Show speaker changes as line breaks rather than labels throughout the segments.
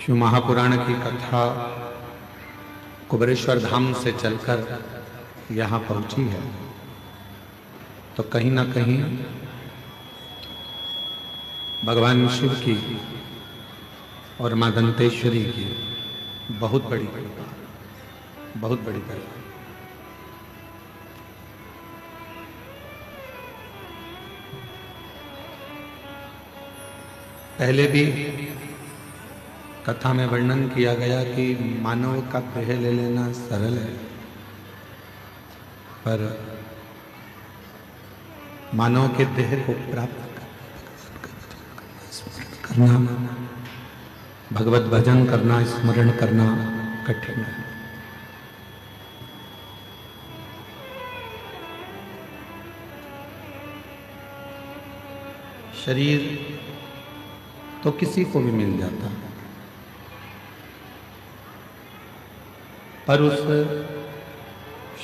शिव महापुराण की कथा कुबेरेश्वर धाम से चलकर यहाँ पहुंची है, तो कहीं ना कहीं भगवान शिव की और मां दंतेश्वरी की बहुत बड़ी कृपा, बहुत बड़ी कृपा। पहले भी कथा में वर्णन किया गया कि मानव का देह ले लेना सरल है, पर मानव के देह को प्राप्त करना, भगवत भजन करना, स्मरण करना कठिन है। शरीर तो किसी को भी मिल जाता है, पर उस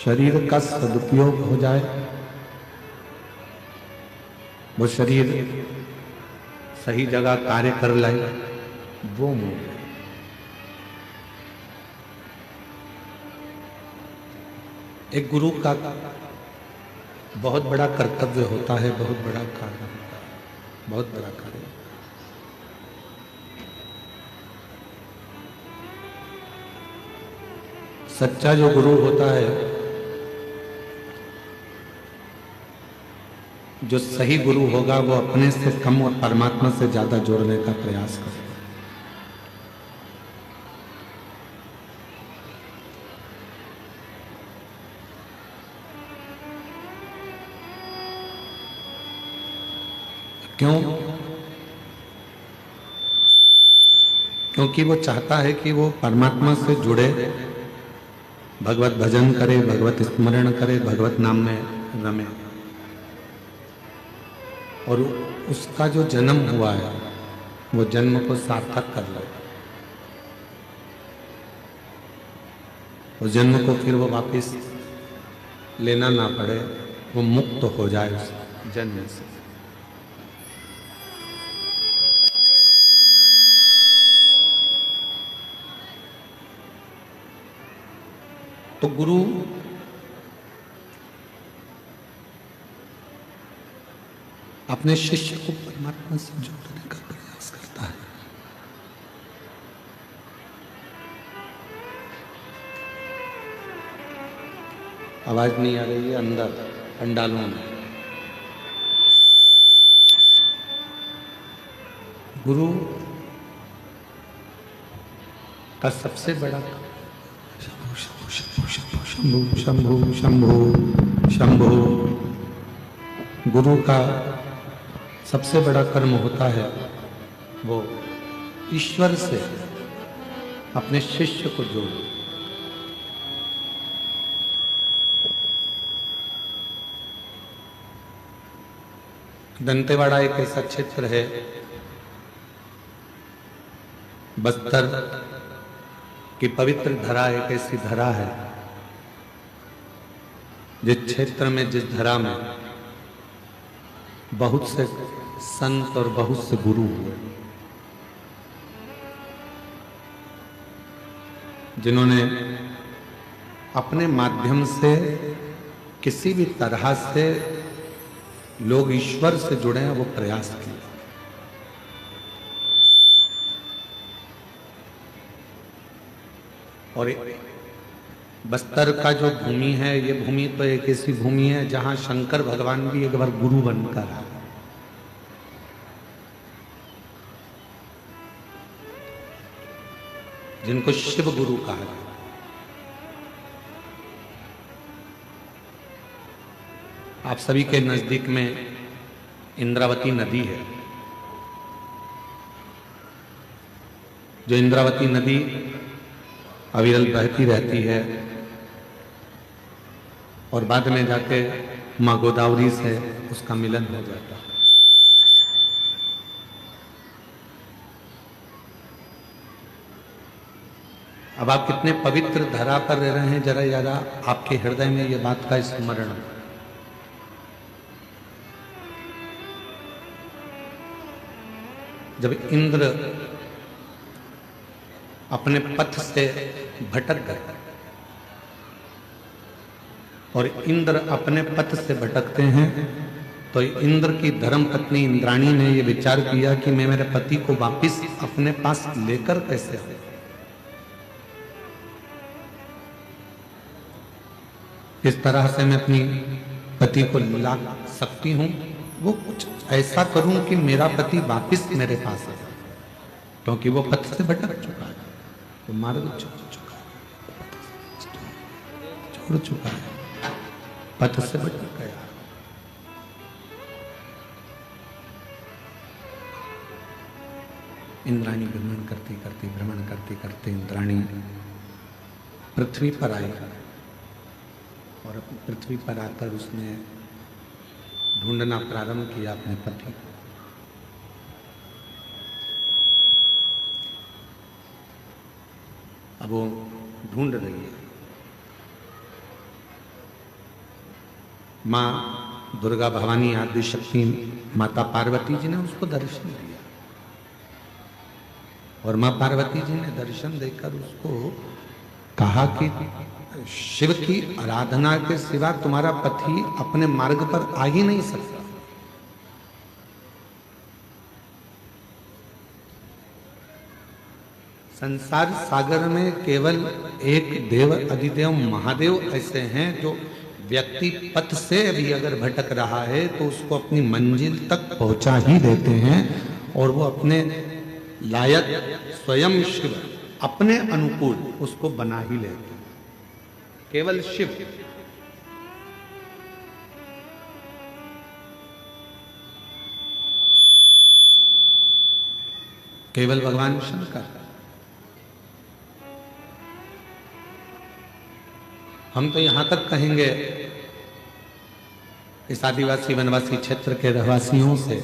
शरीर का सदुपयोग हो जाए, वो शरीर सही जगह कार्य कर लाए, वो मोह है। एक गुरु का बहुत बड़ा कर्तव्य होता है, बहुत बड़ा कार्य होता है, बहुत बड़ा कार्य। सच्चा जो गुरु होता है, जो सही गुरु होगा, वो अपने से कम और परमात्मा से ज्यादा जोड़ने का प्रयास करेगा। क्यों? क्योंकि वो चाहता है कि वो परमात्मा से जुड़े, भगवत भजन करे, भगवत स्मरण करे, भगवत नाम में रमे, और उसका जो जन्म हुआ है वो जन्म को सार्थक कर ले, उस जन्म को फिर वो वापस लेना ना पड़े, वो मुक्त हो जाए उस जन्म से। तो गुरु अपने शिष्य को परमात्मा से जोड़ने का प्रयास करता है। आवाज नहीं आ रही है अंदर पंडालों में। गुरु का सबसे बड़ा शंभु शंभु शंभु शंभु, गुरु का सबसे बड़ा कर्म होता है वो ईश्वर से अपने शिष्य को जोड़ो। दंतेवाड़ा एक ऐसा क्षेत्र है, बस्तर की पवित्र धरा एक ऐसी धरा है जिस क्षेत्र में, जिस धरा में बहुत से संत और बहुत से गुरु हुए, जिन्होंने अपने माध्यम से किसी भी तरह से लोग ईश्वर से जुड़े हैं, वो प्रयास किए। और बस्तर का जो भूमि है, ये भूमि तो एक ऐसी भूमि है जहां शंकर भगवान भी एक बार गुरु बनकर आए। जिनको शिव गुरु कहा है। आप सभी के नजदीक में इंद्रावती नदी है। जो इंद्रावती नदी अविरल बहती रहती है और बाद में जाके मां गोदावरी से उसका मिलन हो जाता है। अब आप कितने पवित्र धरा पर रह रहे हैं, जरा जरा आपके हृदय में ये बात का स्मरण। जब इंद्र अपने पथ से भटक गए और इंद्र अपने पथ से भटकते हैं। तो इंद्र की धर्म पत्नी इंद्राणी ने यह विचार किया कि मैं मेरे पति को वापस अपने पास लेकर कैसे आऊं। इस तरह से मैं अपनी पति को ला सकती हूं, वो कुछ ऐसा करूं कि मेरा पति वापस मेरे पास आए, क्योंकि वो पथ से भटक चुका है, वो मार्ग छोड़ चुका है, पथ से भटक गया। इंद्राणी भ्रमण करती करते इंद्राणी पृथ्वी पर आई और पृथ्वी पर आकर उसने ढूंढना प्रारंभ किया अपने पति को। अब वो ढूंढ रही है। माँ दुर्गा भवानी आदि शक्ति माता पार्वती जी ने उसको दर्शन दिया और माँ पार्वती जी ने दर्शन देकर उसको कहा कि शिव की आराधना के सिवा तुम्हारा पति अपने मार्ग पर आ ही नहीं सकता। संसार सागर में केवल एक देव अधिदेव महादेव ऐसे हैं जो व्यक्ति पथ से भी अगर भटक रहा है तो उसको अपनी मंजिल तक पहुंचा ही देते हैं और वो अपने लायक स्वयं शिव अपने अनुकूल उसको बना ही लेते हैं। केवल शिव। केवल भगवान शंकर। हम तो यहां तक कहेंगे इस आदिवासी वनवासी क्षेत्र के रहवासियों से,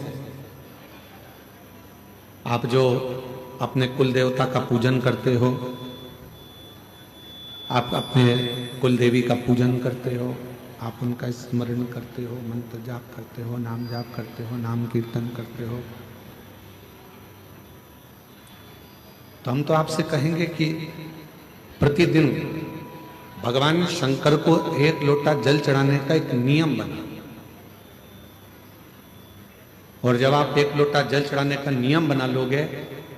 आप जो अपने कुल देवता का पूजन करते हो, आप अपने कुल देवी का पूजन करते हो, आप उनका स्मरण करते हो, मंत्र जाप करते हो, नाम जाप करते हो, नाम कीर्तन करते हो, तो हम तो आपसे कहेंगे कि प्रतिदिन भगवान शंकर को एक लोटा जल चढ़ाने का एक नियम बना, और जब आप एक लोटा जल चढ़ाने का नियम बना लोगे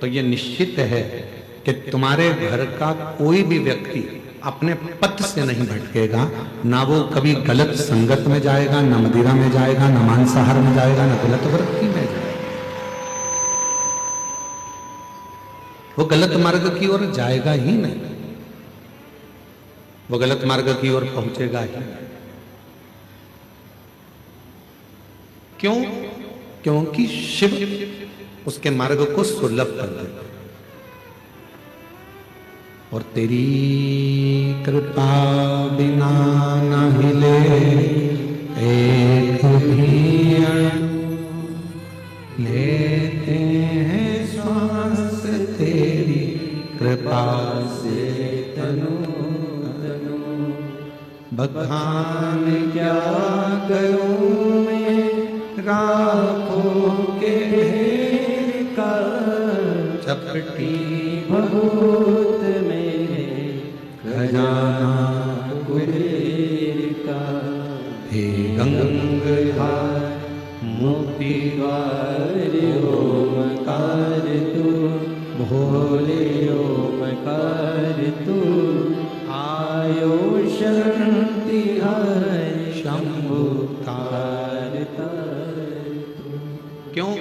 तो ये निश्चित है कि तुम्हारे घर का कोई भी व्यक्ति अपने पथ से नहीं भटकेगा, ना वो कभी गलत संगत में जाएगा, ना मदिरा में जाएगा, ना मांसाहार में जाएगा, ना गलत वृत्ति में जाएगा। वो गलत मार्ग की ओर जाएगा ही नहीं, वो गलत मार्ग की ओर पहुंचेगा ही। क्यों? क्योंकि शिव उसके मार्ग को सुलभ कर देता है। और तेरी कृपा बिना न हिले एक भी अणु, लेते हैं श्वास तेरी कृपा से तनु तनु। बखान क्या करूं मैं राखों के ढेर का, चपटी बहुत मेरे खजाना कुबेर का। हे गंगाधार मुक्ति द्वार ओमकार तू, भोले ओमकार तू। आयो शरण तिहार शंभु तार तार। क्यों?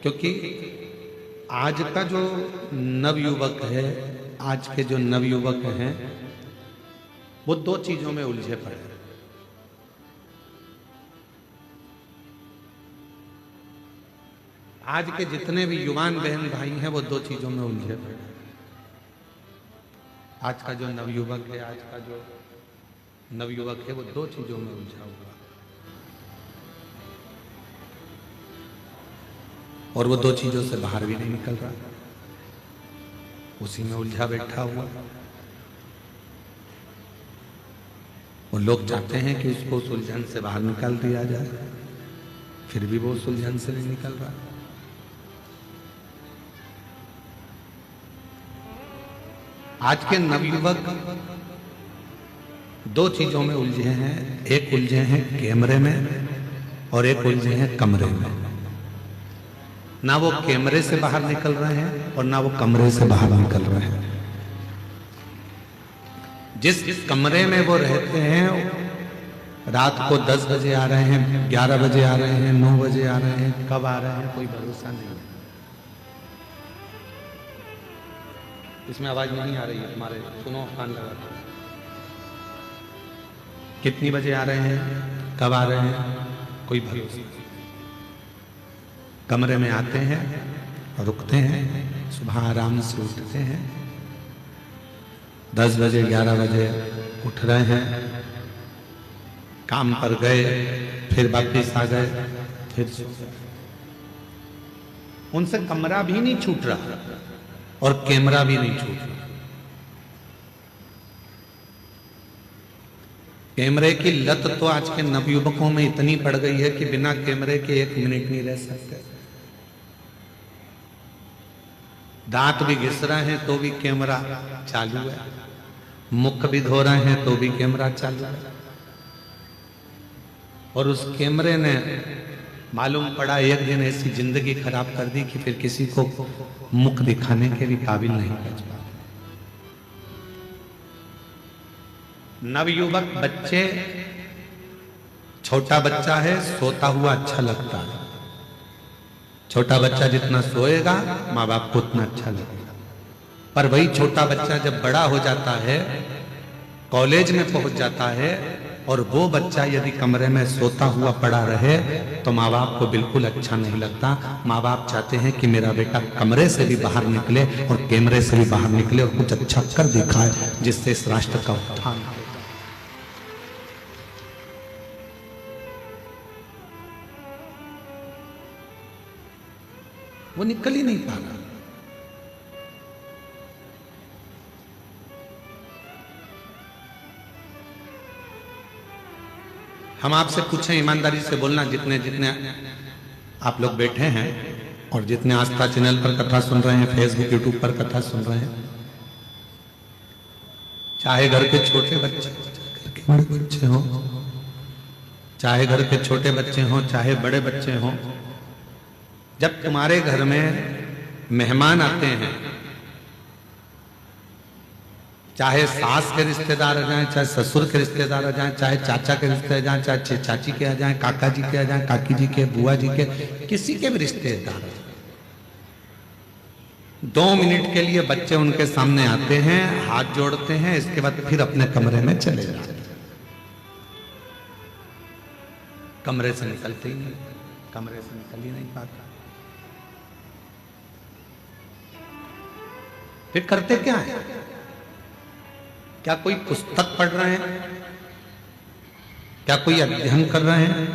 क्योंकि आज का जो नवयुवक है, आज के जो नवयुवक हैं, वो दो चीजों में उलझे पड़े हैं। आज के जितने भी युवान बहन भाई हैं वो दो चीजों में उलझे पड़े हैं। आज का जो नवयुवक है, आज का जो नवयुवक है वो दो चीजों में उलझा हुआ, और वो दो चीजों से बाहर भी नहीं निकल रहा, उसी में उलझा बैठा हुआ। और लोग चाहते हैं कि उसको उस उलझन से बाहर निकाल दिया जाए, फिर भी वो उस उलझन से नहीं निकल रहा। आज के नवयुवक दो चीजों में उलझे हैं, एक उलझे हैं कैमरे में और एक उलझे हैं कमरे में। ना वो कैमरे से बाहर निकल रहे हैं और ना वो कमरे से बाहर निकल रहे हैं। जिस कमरे में वो रहते हैं रात को 10 बजे आ रहे हैं, 11 बजे आ रहे हैं, 9 बजे आ रहे हैं, कब आ रहे हैं कोई भरोसा नहीं। इसमें आवाज नहीं आ रही है तुम्हारे, सुनो कान लगा। कितनी बजे आ रहे हैं, कब आ रहे हैं, कोई भरोसा नहीं। कमरे में आते हैं और रुकते हैं, सुबह आराम से उठते हैं, 10 बजे 11 बजे उठ रहे हैं, काम पर गए, फिर वापिस आ गए, फिर उनसे कमरा भी नहीं छूट रहा और कैमरा भी नहीं छूट रहा। कैमरे की लत तो आज के नवयुवकों में इतनी पड़ गई है कि बिना कैमरे के 1 मिनट नहीं रह सकते। दांत भी घिस रहे हैं तो भी कैमरा चालू है, मुख भी धो रहे हैं तो भी कैमरा चालू है। और उस कैमरे ने मालूम पड़ा एक दिन ऐसी जिंदगी खराब कर दी कि फिर किसी को मुख दिखाने के भी काबिल नहीं बच पा। नवयुवक बच्चे, छोटा बच्चा है, सोता हुआ अच्छा लगता है। छोटा बच्चा जितना सोएगा माँ बाप को उतना अच्छा लगेगा। पर वही छोटा बच्चा जब बड़ा हो जाता है, कॉलेज में पहुंच जाता है, और वो बच्चा यदि कमरे में सोता हुआ पड़ा रहे तो माँ बाप को बिल्कुल अच्छा नहीं लगता। माँ बाप चाहते हैं कि मेरा बेटा कमरे से भी बाहर निकले और कैमरे से भी बाहर निकले और कुछ अच्छा कर दिखाए जिससे इस राष्ट्र का उत्थान हो। वो निकल ही नहीं पा रहा। हम आपसे पूछें, ईमानदारी से बोलना, जितने जितने आप लोग बैठे हैं और जितने आस्था चैनल पर कथा सुन रहे हैं, फेसबुक यूट्यूब पर कथा सुन रहे हैं, चाहे घर के छोटे बच्चे, बड़े बच्चे हो, चाहे घर के छोटे बच्चे हो, चाहे बड़े बच्चे हो, जब तुम्हारे घर में मेहमान आते हैं, चाहे सास के रिश्तेदार आ जाएं, चाहे ससुर के रिश्तेदार आ जाएं, चाहे चाचा के रिश्तेदार आ जाएं, चाहे चाची के आ जाएं, काका जी के आ जाएं, काकी जी के, बुआ जी के, किसी के भी रिश्तेदार आ जाएं, 2 मिनट के लिए बच्चे उनके सामने आते हैं, हाथ जोड़ते हैं, इसके बाद फिर अपने कमरे में चले जाते हैं। कमरे से निकलते ही नहीं, कमरे से निकल ही नहीं पाता। फिर करते क्या है? क्या कोई पुस्तक पढ़ रहे हैं? क्या कोई अध्ययन कर रहे हैं?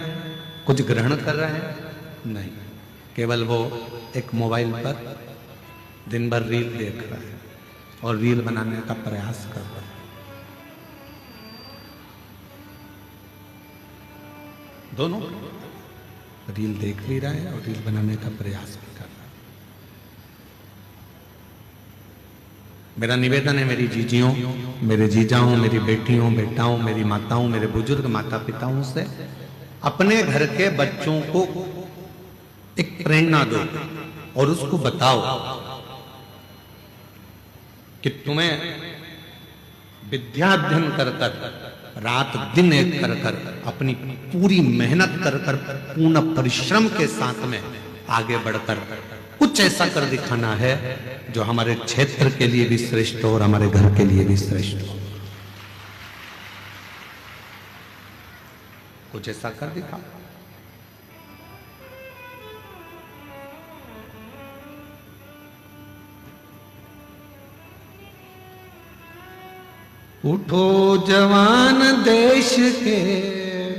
कुछ ग्रहण कर रहे हैं? नहीं, केवल वो एक मोबाइल पर दिन भर रील देख रहा है और रील बनाने का प्रयास कर रहा है। दोनों रील देख भी रहा है और रील बनाने का प्रयास भी कर रहा है। मेरा निवेदन है मेरी जीजियों, मेरे जीजाओं, मेरी बेटियों, बेटाओं, मेरी माताओं, मेरे बुजुर्ग माता पिताओं से, अपने घर के बच्चों को एक प्रेरणा दो और उसको बताओ कि तुम्हें विद्याध्ययन कर कर, रात दिन एक कर कर, अपनी पूरी मेहनत कर कर, पूर्ण परिश्रम के साथ में आगे बढ़कर कुछ ऐसा कर दिखाना है जो हमारे क्षेत्र के लिए भी श्रेष्ठ हो और हमारे घर के लिए भी श्रेष्ठ हो। कुछ ऐसा कर दिखाओ। उठो जवान देश के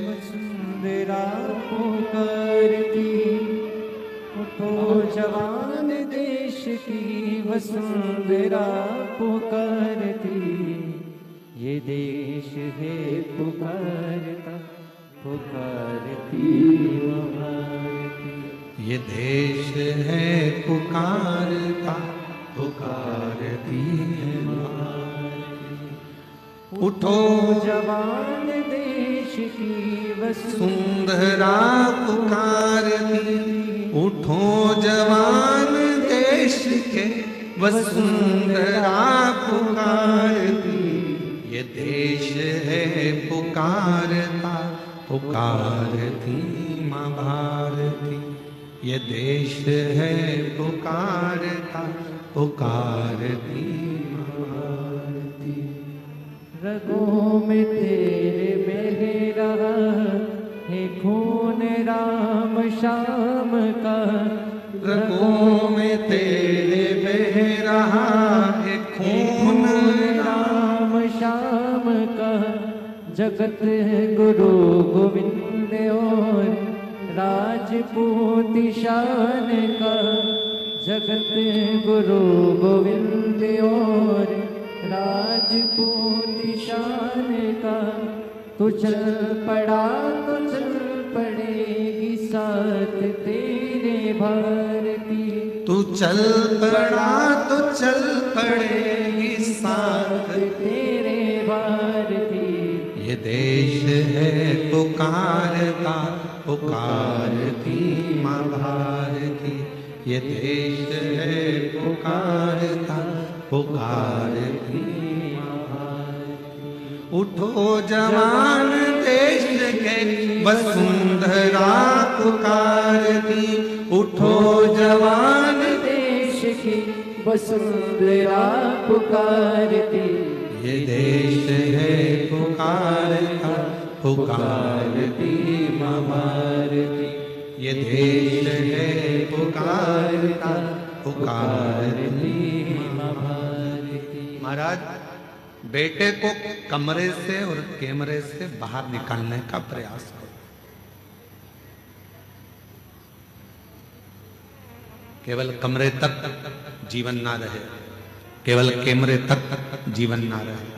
वसुंधरा पुकारती, उठो जवान देश की वसुंधरा पुकारती, ये देश है पुकारता पुकारती भारती,
ये देश है पुकारता पुकारती है। उठो
जवान देश की
वसुंधरा पुकारती, उठो जवान देश के वसुंधरा पुकारती, ये देश है पुकारता पुकारती माँ भारती, ये देश है पुकारता पुकारती माँ भारती।
रगों में तेरे बह रहा है खून राम श्याम का,
रगों में तेरे बह रहा है खून
राम श्याम का, जगत गुरु गोविंद और राजपूत शान का, जगत गुरु गोविंद और राजपूत शान का। तू चल पड़ा तो चल पड़ेगी साथ तेरे भारती,
तू चल पड़ा तो चल पड़ेगी साथ
तेरे भारती।
ये देश है पुकारता पुकारती माँ भारती, ये देश है पुकारता पुकारती माँ भारती। उठो जवान देश के वसुंधरा पुकारती, उठो जवान
देश की वसुंधरा पुकारती,
ये देश है पुकारता पुकारती माँ भारती, ये देश है पुकारता पुकारती माँ भारती। महाराज, बेटे को कमरे से और कैमरे से बाहर निकालने का प्रयास करो। केवल कमरे तक जीवन ना रहे, केवल कैमरे तक जीवन ना रहे।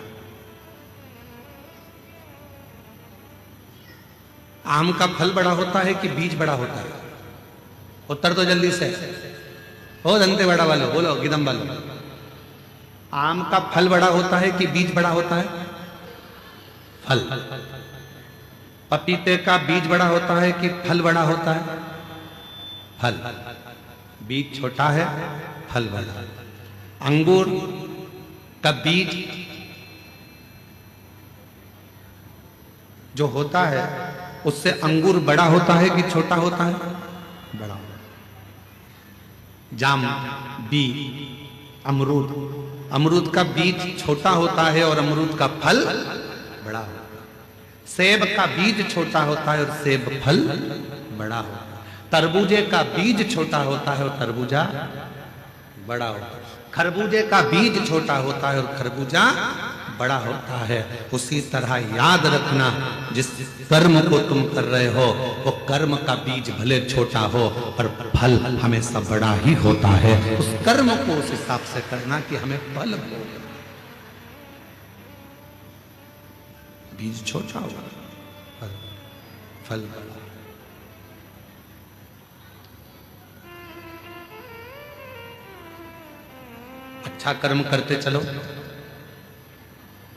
आम का फल बड़ा होता है कि बीज बड़ा होता है? उत्तर तो जल्दी से। ओ दंते बड़ा वालों बोलो, गिदम वालों, आम का फल बड़ा होता है कि बीज बड़ा होता है? फल। पपीते का बीज बड़ा होता है कि फल बड़ा होता है? फल। बीज छोटा है, फल बड़ा। अंगूर का बीज जो होता है उससे अंगूर बड़ा होता है कि छोटा होता है? बड़ा। जाम, बी, अमरूद, अमरूद का बीज छोटा होता है और अमरूद का फल बड़ा होता है। सेब का बीज छोटा होता है और सेब फल बड़ा होता है। तरबूजे का बीज छोटा होता है और तरबूजा बड़ा होता है। खरबूजे का बीज छोटा होता है और खरबूजा बड़ा होता है। उसी तरह याद रखना, जिस कर्म को तुम कर रहे हो वो कर्म का बीज भले छोटा हो पर फल हमेशा बड़ा ही होता है। उस कर्म को उस हिसाब से करना कि हमें फल हो। बीज छोटा होगा, फल बड़ा। अच्छा कर्म करते चलो,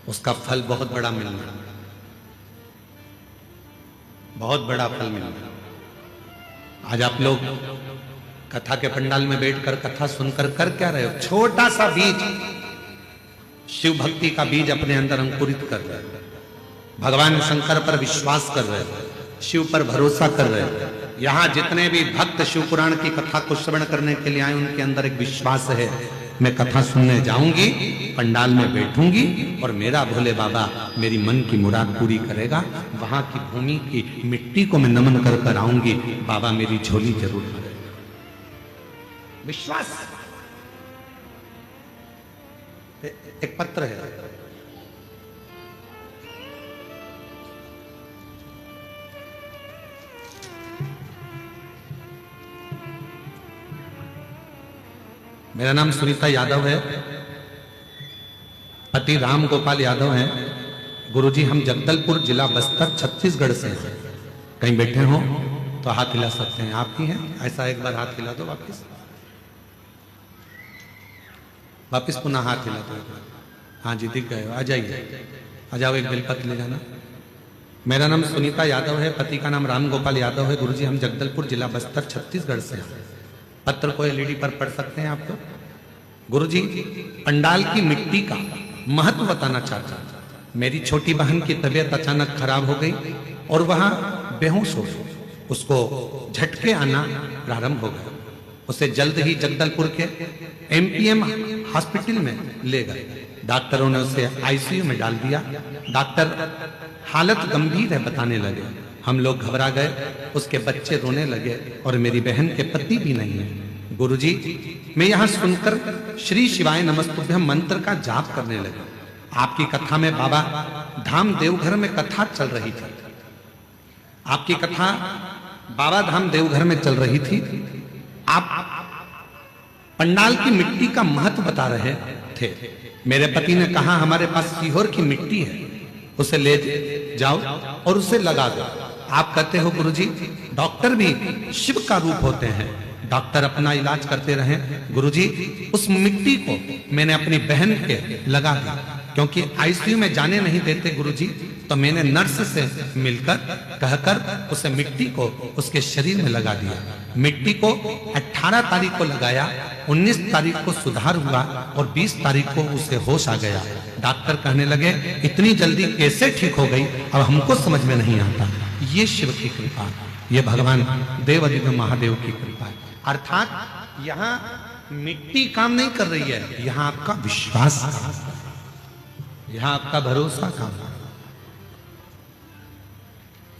उसका फल बहुत बड़ा मिलना, बहुत बड़ा फल मिलना। आज आप लोग कथा के पंडाल में बैठकर कथा सुनकर कर क्या रहे हो? छोटा सा बीज, शिव भक्ति का बीज अपने अंदर अंकुरित कर रहे हो। भगवान शंकर पर विश्वास कर रहे हो, शिव पर भरोसा कर रहे हो। यहाँ जितने भी भक्त शिव पुराण की कथा को श्रवण करने के लिए आए, उनके अंदर एक विश्वास है, मैं कथा सुनने जाऊंगी, पंडाल में बैठूंगी और मेरा भोले बाबा मेरी मन की मुराद पूरी करेगा। वहां की भूमि की मिट्टी को मैं नमन कर कर आऊंगी, बाबा मेरी झोली जरूर भरेगा। विश्वास। एक पत्र है, मेरा नाम सुनीता यादव है, पति राम गोपाल यादव हैं। गुरुजी हम जगदलपुर जिला बस्तर छत्तीसगढ़ से हैं। कहीं बैठे हो तो हाथ हिला सकते हैं, आप ही हैं। ऐसा एक बार हाथ हिला दो, वापिस पुनः हाथ हिला दो। हाँ जी दिख गए, आ जाइए। आ जाओ, एक बेलपत्र ले जाना। मेरा नाम सुनीता यादव है, पति का नाम राम गोपाल यादव है। गुरुजी हम जगदलपुर जिला बस्तर छत्तीसगढ़ से हैं। पत्र को एलईडी पर पढ़ सकते हैं आप तो। गुरुजी पंडाल की मिट्टी का महत्व बताना चाहता हूं। मेरी छोटी बहन की तबीयत अचानक खराब हो गई और वह बेहोश हो गई। उसको झटके आना प्रारंभ हो गया। उसे जल्द ही जगदलपुर के एमपीएम हॉस्पिटल में ले गए। डॉक्टरों ने उसे आईसीयू में डाल दिया। डॉक्टर हालत गंभीर है बताने लगे। हम लोग घबरा गए, उसके बच्चे रोने लगे और मेरी बहन के पति भी नहीं है। गुरुजी मैं यहां सुनकर श्री शिवाय नमस्तुभ्यम मंत्र का जाप करने लगे। आपकी कथा में बाबा धाम देवघर में कथा चल रही थी। आपकी कथा बाबा धाम देवघर में चल रही थी। आप पंडाल की मिट्टी का महत्व बता रहे थे। मेरे पति ने कहा हमारे पास सीहोर की मिट्टी है, उसे ले जाओ और उसे लगा दो। आप कहते हो गुरुजी डॉक्टर भी शिव का रूप होते हैं, डॉक्टर अपना इलाज करते रहे। गुरुजी उस मिट्टी को मैंने अपनी बहन के लगा दी, क्योंकि आईसीयू में जाने नहीं देते गुरुजी, तो मैंने नर्स से मिलकर कहकर उसे मिट्टी को उसके शरीर में लगा दिया। मिट्टी को 18 तारीख को लगाया, 19 तारीख को सुधार हुआ और 20 तारीख को उसे होश आ गया। डॉक्टर कहने लगे इतनी जल्दी कैसे ठीक हो गई, अब हमको समझ में नहीं आता। ये शिव की कृपा, ये भगवान देवादिदेव महादेव की कृपा है। अर्थात यहाँ मिट्टी काम नहीं कर रही है, यहाँ आपका विश्वास काम कर रहा है, यहाँ आपका भरोसा काम कर रहा है,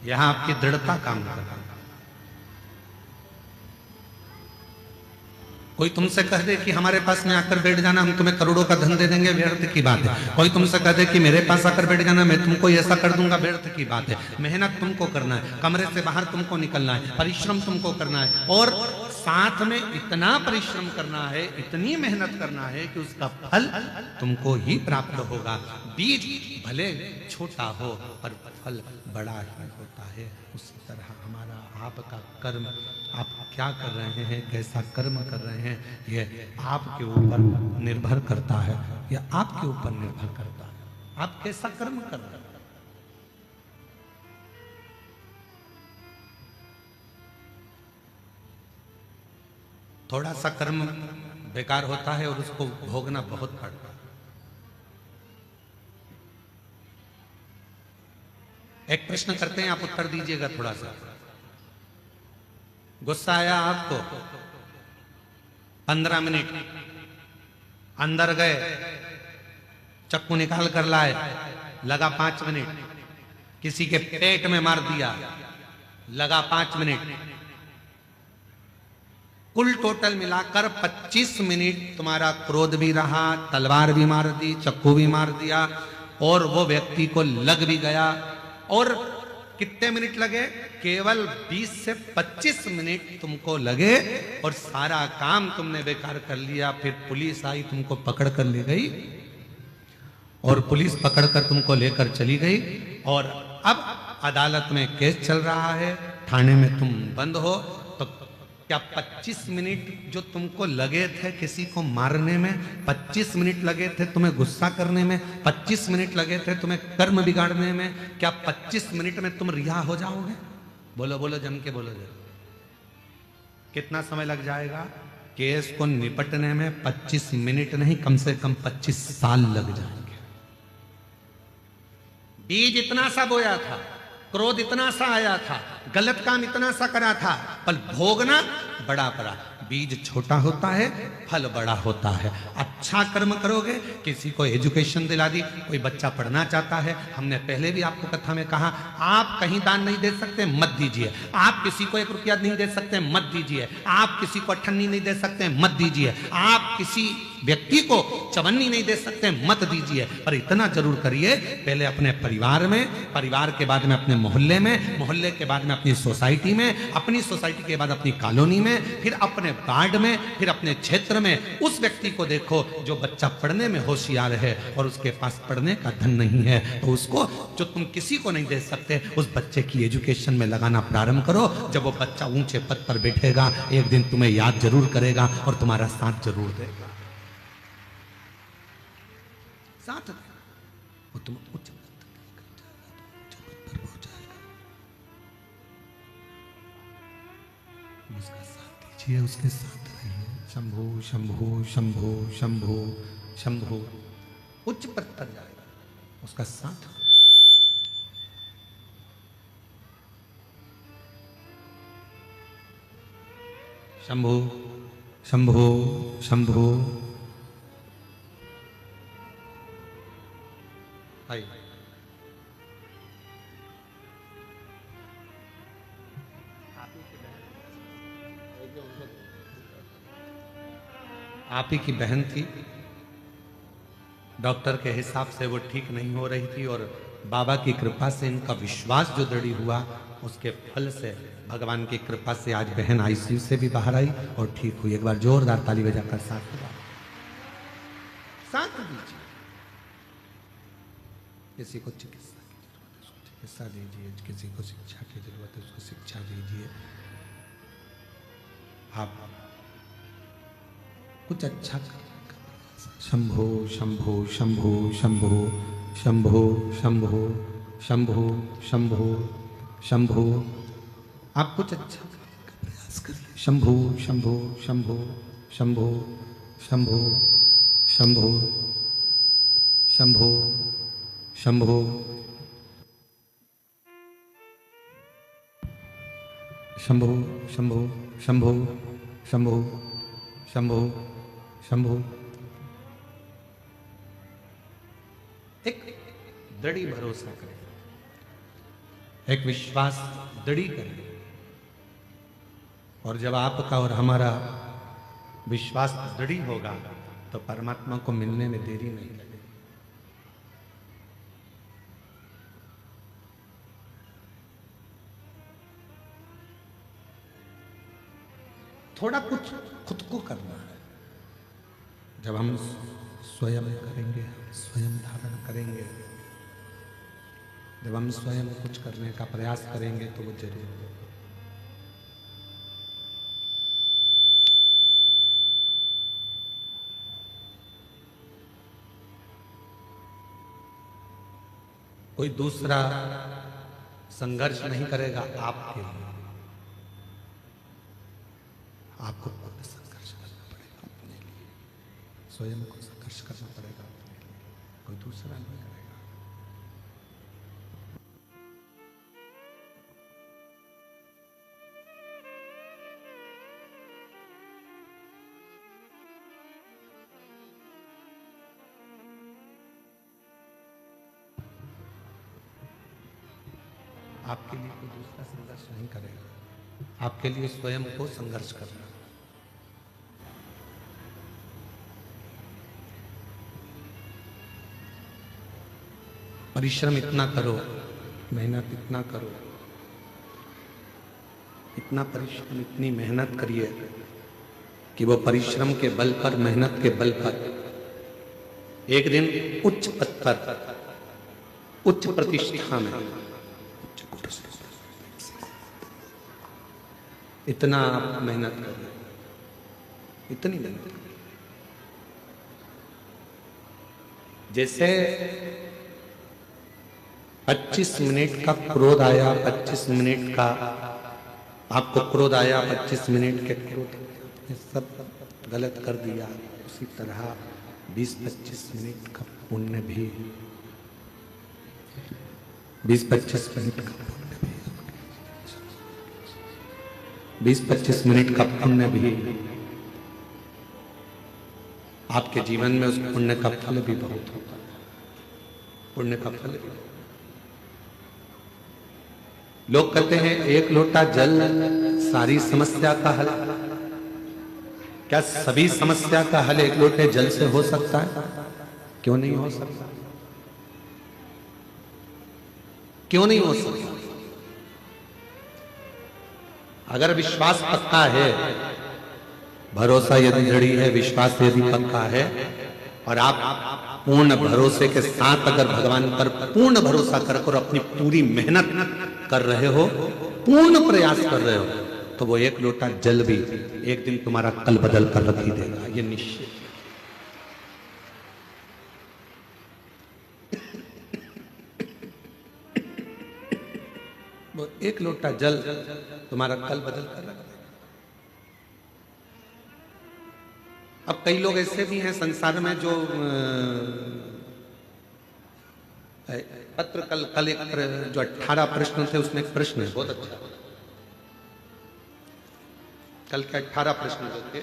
यहाँ आपकी दृढ़ता काम कर रहा है। कोई तुमसे कह दे कि हमारे पास में आकर बैठ जाना, हम तुम्हें करोड़ों का धन दे देंगे, व्यर्थ की बात है। कोई तुमसे कह दे कि मेरे पास आकर बैठ जाना, मैं तुमको ऐसा कर दूंगा, व्यर्थ की बात है। मेहनत तुमको करना है, कमरे से बाहर तुमको निकलना है, परिश्रम तुमको करना है और साथ में इतना परिश्रम करना है, इतनी मेहनत करना है कि उसका फल तुमको ही प्राप्त होगा। बीज भले छोटा हो पर फल बड़ा ही होता है। उसी तरह हमारा आपका कर्म, आप क्या कर रहे हैं, कैसा कर्म कर रहे हैं, यह आपके ऊपर निर्भर करता है, यह आपके ऊपर निर्भर करता है आप कैसा कर्म कर रहे हैं। थोड़ा सा कर्म बेकार होता है और उसको भोगना बहुत पड़ता है। एक प्रश्न करते हैं, आप उत्तर दीजिएगा। थोड़ा सा गुस्सा आया आपको, 15 मिनट अंदर गए, चक्कू निकाल कर लाए, लगा 5 मिनट, किसी के पेट में मार दिया, लगा 5 मिनट, कुल टोटल मिलाकर 25 मिनट तुम्हारा क्रोध भी रहा, तलवार भी मार दी, चक्कू भी मार दिया और वो व्यक्ति को लग भी गया। और कितने मिनट लगे? केवल 20 से 25 मिनट तुमको लगे और सारा काम तुमने बेकार कर लिया। फिर पुलिस आई, तुमको पकड़ कर ले गई और पुलिस पकड़कर तुमको लेकर चली गई और अब अदालत में केस चल रहा है, थाने में तुम बंद हो। तो क्या 25 मिनट जो तुमको लगे थे किसी को मारने में, 25 मिनट लगे थे तुम्हें गुस्सा करने में, 25 मिनट लगे थे तुम्हें कर्म बिगाड़ने में, क्या 25 मिनट में तुम रिहा हो जाओगे? बोलो बोलो, जम के बोलो जरा। कितना समय लग जाएगा? केस को निपटने में 25 मिनट नहीं, कम से कम 25 साल लग जाएंगे। बीज इतना सा बोया था, क्रोध इतना सा आया था, गलत काम इतना सा करा था, पर भोगना बड़ा पड़ा। बीज छोटा होता है, फल बड़ा होता है। अच्छा कर्म करोगे, किसी को एजुकेशन दिला दी, कोई बच्चा पढ़ना चाहता है, हमने पहले भी आपको कथा में कहा, आप कहीं दान नहीं दे सकते, मत दीजिए। आप किसी को 1 रुपया नहीं दे सकते, मत दीजिए। आप किसी को अठन्नी नहीं दे सकते, मत दीजिए। आप किसी व्यक्ति को चवन्नी नहीं दे सकते, मत दीजिए। पर इतना जरूर करिए, पहले अपने परिवार में, परिवार के बाद में अपने मोहल्ले में, मोहल्ले के बाद में अपनी सोसाइटी में, अपनी सोसाइटी के बाद अपनी कॉलोनी में, फिर अपने वार्ड में, फिर अपने क्षेत्र में। उस व्यक्ति को देखो जो बच्चा पढ़ने में होशियार है और उसके पास पढ़ने का धन नहीं है, तो उसको, जो तुम किसी को नहीं दे सकते, उस बच्चे की एजुकेशन में लगाना प्रारंभ करो। जब वो बच्चा ऊंचे पद पर बैठेगा, एक दिन तुम्हें याद जरूर करेगा और तुम्हारा साथ जरूर देगा, साथ वो तुम उच्च पद। लीजिए, उसके साथ रहिए। शंभो शंभो शंभो शंभो शंभो, उच्च पद पर जाएगा, उसका साथ। शंभो शंभो शंभो। आइए। आप ही की बहन थी, डॉक्टर के हिसाब से वो ठीक नहीं हो रही थी, और बाबा की कृपा से इनका विश्वास जो दृढ़ हुआ, उसके फल से, भगवान की कृपा से आज बहन आईसीयू से भी बाहर आई और ठीक हुई। एक बार जोरदार ताली बजाकर साथ दीजिए। किसी को चिकित्सा की जरूरत है उसको चिकित्सा दीजिए, किसी को शिक्षा की जरूरत है उसको शिक्षा दीजिए। आप कुछ अच्छा करिए। शंभो शंभो शंभो शंभो शंभो शंभो शंभो शंभो शंभो। आप कुछ अच्छा करने का प्रयास करिए। शंभो शंभो शंभो शंभो शंभो शंभो शंभो शंभो शंभो शंभो शंभो शंभो शंभो शंभो। एक दृढ़ भरोसा करें, एक विश्वास दृढ़ करें, और जब आपका और हमारा विश्वास दृढ़ होगा तो परमात्मा को मिलने में देरी नहीं लगेगी। थोड़ा कुछ खुद को करना है। जब हम स्वयं करेंगे, स्वयं धारण करेंगे, जब हम स्वयं कुछ करने का प्रयास करेंगे तो वो जरूर होगा। कोई दूसरा संघर्ष नहीं करेगा आपके लिए, आपको खुद संघर्ष करना पड़ेगा अपने लिए, स्वयं को संघर्ष करना पड़ेगा अपने लिए, कोई दूसरा नहीं करेगा। आपके लिए कोई दूसरा संघर्ष नहीं करेगा, आपके लिए स्वयं को संघर्ष करना। परिश्रम इतना करो, मेहनत इतना करो, इतना परिश्रम, इतनी मेहनत करिए कि वो परिश्रम के बल पर, मेहनत के बल पर एक दिन उच्च पद पर, उच्च प्रतिष्ठा में, इतना आप मेहनत करिए, इतनी मेहनत करिए। जैसे 25 मिनट का क्रोध आया, 25 मिनट का आपको क्रोध आया, 25 मिनट के क्रोध में सब गलत कर दिया, उसी तरह 20-25 मिनट का पुण्य भी, 20-25 मिनट का पुण्य भी, 20-25 मिनट का पुण्य भी आपके जीवन में, उस पुण्य का फल भी बहुत होता है, पुण्य का फल भी। लोग कहते हैं एक लोटा जल सारी समस्या का हल। क्या सभी समस्या का हल एक लोटे जल से हो सकता है? क्यों नहीं हो सकता? क्यों नहीं हो सकता? अगर विश्वास पक्का है, भरोसा यदि दृढ़ है, विश्वास यदि पक्का है, और आप पूर्ण भरोसे के साथ अगर भगवान पर पूर्ण भरोसा कर अपनी पूरी मेहनत कर रहे हो, पूर्ण प्रयास कर रहे हो, तो वो एक लोटा जल भी एक दिन तुम्हारा कल बदल कर रख ही देगा, ये निश्चित। वो एक लोटा जल तुम्हारा कल बदल कर रख देगा। अब कई लोग ऐसे भी हैं संसार में जो पत्र कल एक जो 18 प्रश्न थे उसमें एक प्रश्न है बहुत अच्छा, कल के 18 प्रश्न जो थे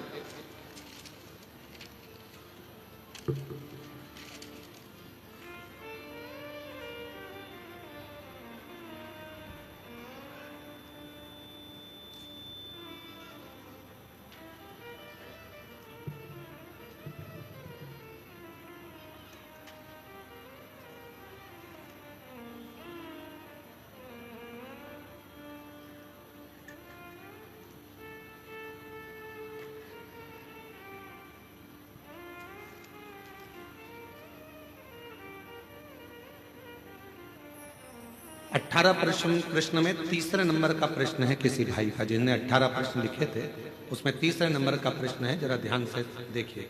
अठारह प्रश्न में तीसरे नंबर का प्रश्न है किसी भाई का, जिनने 18 प्रश्न लिखे थे उसमें तीसरे नंबर का प्रश्न है, जरा ध्यान से देखिए।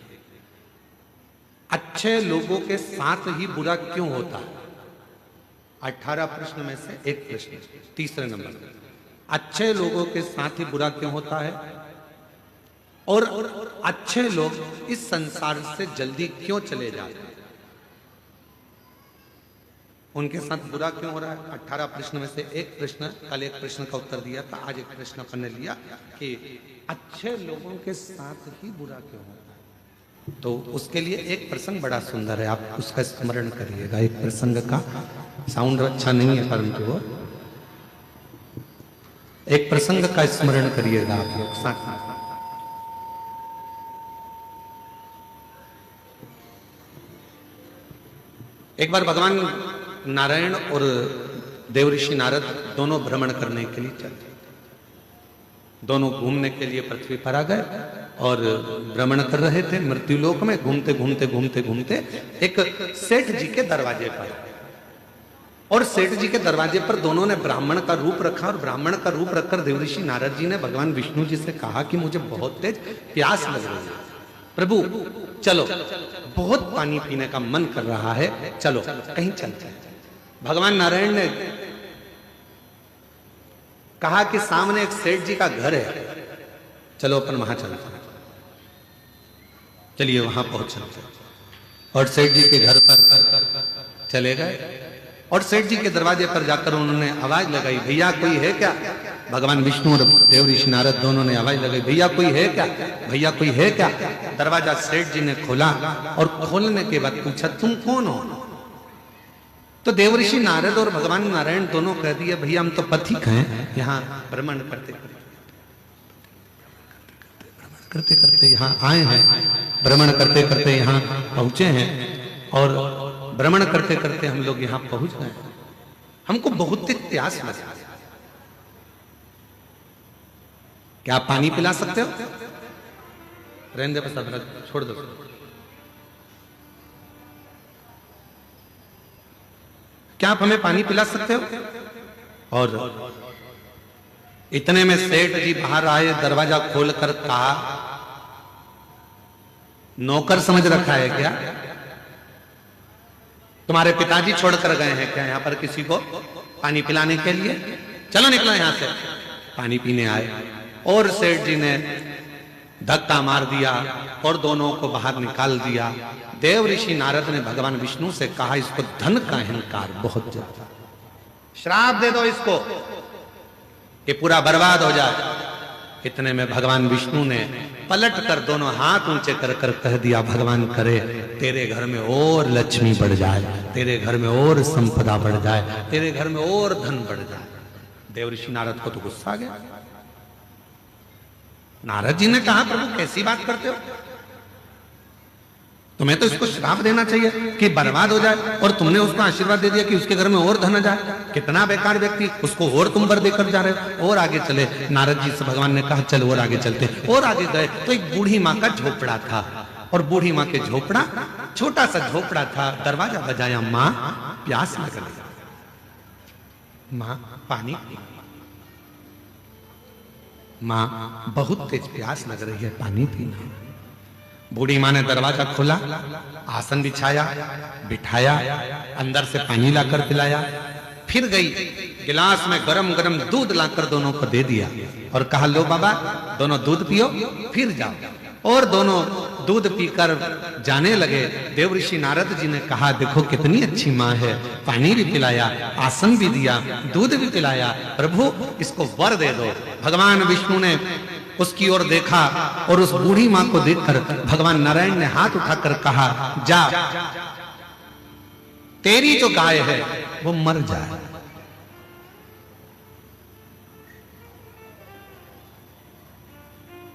अच्छे लोगों के साथ ही बुरा क्यों होता है? 18 प्रश्न में से एक प्रश्न तीसरे नंबर, अच्छे लोगों के साथ ही बुरा क्यों होता है और अच्छे लोग इस संसार से जल्दी क्यों चले जाते हैं? उनके साथ बुरा क्यों हो रहा है? 18 प्रश्न में से एक प्रश्न, कल एक प्रश्न का उत्तर दिया था, आज एक प्रश्न अपन ने लिया कि अच्छे लोगों के साथ ही बुरा क्यों होता है। तो उसके लिए एक प्रसंग बड़ा सुंदर है, आप उसका स्मरण करिएगा। एक प्रसंग का साउंड अच्छा नहीं है परंतु वो एक प्रसंग का स्मरण करिएगा आप लोग साथ में। एक बार भगवान नारायण और देवऋषि नारद दोनों भ्रमण करने के लिए चले, दोनों घूमने के लिए पृथ्वी पर आ गए और भ्रमण कर रहे थे मृत्युलोक में। घूमते घूमते घूमते घूमते एक सेठ जी के दरवाजे पर, और सेठ जी के दरवाजे पर दोनों ने ब्राह्मण का रूप रखा, और ब्राह्मण का रूप रखकर देवऋषि नारद जी ने भगवान विष्णु जी से कहा कि मुझे बहुत तेज प्यास लग रही है, प्रभु चलो, बहुत पानी पीने का मन कर रहा है, चलो कहीं चलते हैं। भगवान नारायण ने कहा कि सामने एक सेठ जी का घर है, चलो अपन वहां चलते हैं। चलिए वहां पहुंच चलते हैं, और सेठ जी के घर पर चले गए और सेठ जी के दरवाजे पर जाकर उन्होंने आवाज लगाई, भैया कोई है क्या? भगवान विष्णु और देवऋषि नारद दोनों ने आवाज लगाई, भैया कोई है क्या, भैया कोई है क्या? दरवाजा सेठ जी ने खोला और खोलने के बाद पूछा तुम कौन हो? तो देवऋषि नारद और भगवान नारायण दोनों कह दिए, भैया हम तो पथिक हैं, यहाँ भ्रमण करते करते यहाँ आए हैं, भ्रमण करते करते यहाँ पहुंचे हैं, और भ्रमण करते करते हम लोग यहाँ पहुंच गए, हमको बहुत तेज प्यास लगा, क्या आप पानी पिला सकते हो? रहने दे बस, छोड़ दो। क्या आप हमें पानी पिला सकते हो? और इतने में सेठ जी बाहर आए, दरवाजा खोलकर कहा, नौकर समझ रखा है क्या? तुम्हारे पिताजी छोड़कर गए हैं क्या यहाँ पर किसी को पानी पिलाने के लिए? चलो निकलो यहाँ से। पानी पीने आए और सेठ जी ने धक्का मार दिया और दोनों को बाहर निकाल दिया। देवऋषि नारद ने भगवान विष्णु से कहा, इसको धन का अहंकार बहुत ज्यादा, श्राप दे दो इसको, ये पूरा बर्बाद हो जाए। इतने में भगवान विष्णु ने पलट कर दोनों हाथ ऊंचे कर कर कह दिया, भगवान करे तेरे घर में और लक्ष्मी बढ़ जाए, तेरे घर में और संपदा बढ़ जाए, तेरे घर में और धन बढ़ जाए। देवऋषि नारद को तो गुस्सा आ गया। नारद जी ने कहा, प्रभु कैसी बात करते हो, तुम्हें तो इसको श्राप देना चाहिए कि बर्बाद हो जाए, और तुमने उसको आशीर्वाद दे दिया कि उसके घर में और धन आ जाए। कितना बेकार व्यक्ति, उसको और तुम बर देकर जा रहे हो। और आगे चले, नारद जी से भगवान ने कहा चलो और आगे चलते। और आगे गए तो एक बूढ़ी माँ का झोपड़ा था, और बूढ़ी माँ के झोपड़ा, छोटा सा झोपड़ा था। दरवाजा बजाया, माँ प्यास लग रही है, माँ पानी, माँ बहुत तेज प्यास लग रही है, पानी पीना। बूढ़ी माँ ने दरवाजा खोला, आसन बिछाया, बिठाया, अंदर से पानी लाकर पिलाया, फिर गई गिलास में गरम गरम दूध लाकर दोनों को दे दिया और कहा, लो बाबा दोनों दूध पियो, फिर जाओ। और दोनों दूध पीकर जाने लगे। देव ऋषि नारद जी ने कहा, देखो कितनी अच्छी माँ है, पानी भी पिलाया, आसन भी दिया, दूध भी पिलाया, प्रभु इसको वर दे दो। भगवान विष्णु ने उसकी ओर देखा और उस बूढ़ी माँ को देखकर भगवान नारायण ने हाथ उठाकर कहा, जा, तेरी जो गाय है वो मर जाए।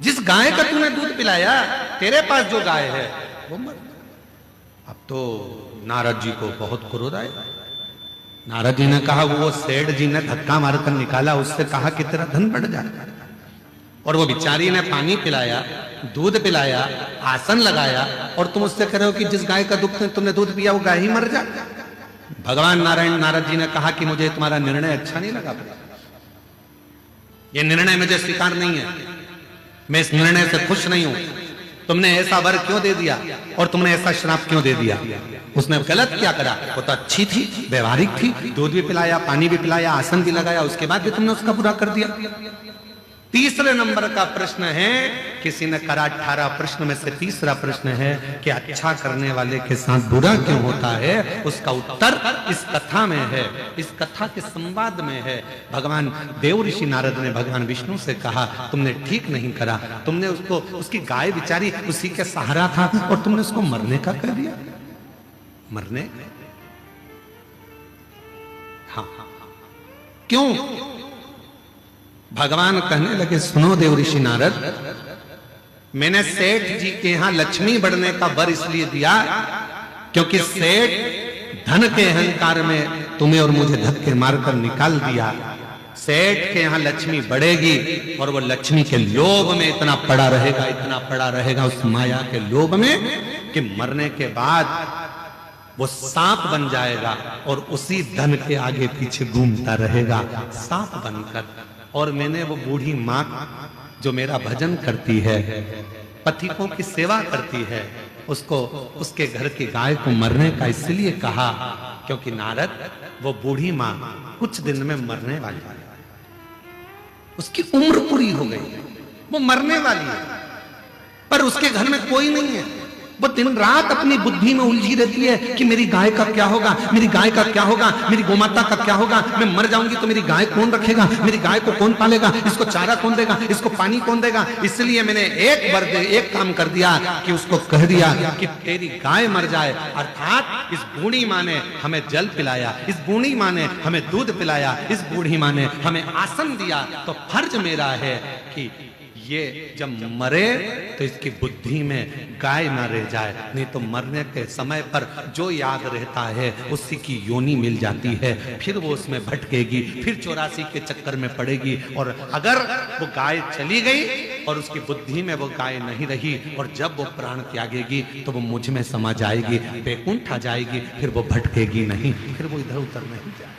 जिस गाय का तूने दूध पिलाया, तेरे पास जो गाय है वो मर। अब तो नारद जी को बहुत क्रोध आया। नारद जी ने कहा, वो सेठ जी ने धक्का मारकर निकाला, उससे कहा कि तेरा धन बढ़ जाए। और वो बेचारी ने पानी पिलाया, दूध पिलाया, आसन लगाया, और तुम उससे कह रहे हो कि जिस गाय का दूध तुमने दूध पिया वो गाय ही मर जाए। भगवान नारायण नारद जी ने कहा कि मुझे तुम्हारा निर्णय अच्छा नहीं लगा, ये निर्णय मुझे स्वीकार नहीं है, मैं इस निर्णय से खुश नहीं हूं। तुमने ऐसा वर क्यों दे दिया और तुमने ऐसा श्राप क्यों दे दिया? उसने गलत क्या करा? वो तो अच्छी थी, व्यवहारिक थी, दूध भी पिलाया, पानी भी पिलाया, आसन भी लगाया, उसके बाद भी तुमने उसका बुरा कर दिया। तीसरे नंबर का प्रश्न है, किसी ने करा 18 प्रश्न में से तीसरा प्रश्न है कि अच्छा करने वाले के साथ बुरा क्यों होता है? उसका उत्तर इस कथा में है, इस कथा के संवाद में है। भगवान देव ऋषि नारद ने भगवान विष्णु से कहा, तुमने ठीक नहीं करा, तुमने उसको, उसकी गाय बेचारी उसी के सहारा था और तुमने उसको मरने का कह दिया। मरने? हाँ, क्यों? भगवान कहने लगे, सुनो देव ऋषि नारद, मैंने सेठ जी के यहां लक्ष्मी बढ़ने का वर इसलिए दिया क्योंकि सेठ धन के अहंकार में तुम्हें और मुझे धक्के मारकर निकाल दिया। सेठ के यहां लक्ष्मी बढ़ेगी और वो लक्ष्मी के लोभ में इतना पड़ा रहेगा, इतना पड़ा रहेगा उस माया के लोभ में कि मरने के बाद वो सांप बन जाएगा और उसी धन के आगे पीछे घूमता रहेगा सांप बनकर। और मैंने वो बूढ़ी माँ जो मेरा भजन करती है, पथिकों की सेवा करती है, उसको, उसके घर की गाय को मरने का इसलिए कहा क्योंकि नारद, वो बूढ़ी माँ कुछ दिन में मरने वाली है, उसकी उम्र पूरी हो गई, वो मरने वाली है, पर उसके घर में कोई नहीं है। वो दिन रात अपनी बुद्धि में उलझी रहती है कि मेरी गाय का क्या होगा, मेरी गाय का क्या होगा, मेरी गोमाता का क्या होगा, मैं मर जाऊंगी तो मेरी गाय कौन रखेगा, मेरी गाय को कौन पालेगा, इसको चारा कौन देगा, इसको पानी कौन देगा। इसलिए मैंने एक काम कर दिया कि उसको कह दिया कि तेरी गाय मर जाए। अर्थात इस बूढ़ी माँ ने हमें जल पिलाया, इस बूढ़ी माँ ने हमें दूध पिलाया, इस बूढ़ी माँ ने हमें आसन दिया, तो फर्ज मेरा है कि ये जब मरे तो इसकी बुद्धि में गाय ना रह जाए, नहीं तो मरने के समय पर जो याद रहता है उसी की योनि मिल जाती है, फिर वो उसमें भटकेगी, फिर 84 के चक्कर में पड़ेगी। और अगर वो गाय चली गई और उसकी बुद्धि में वो गाय नहीं रही और जब वो प्राण त्यागेगी तो वो मुझ में समा जाएगी, बैकुंठ आ जाएगी, फिर वो भटकेगी नहीं, फिर वो इधर उधर नहीं जाएगी।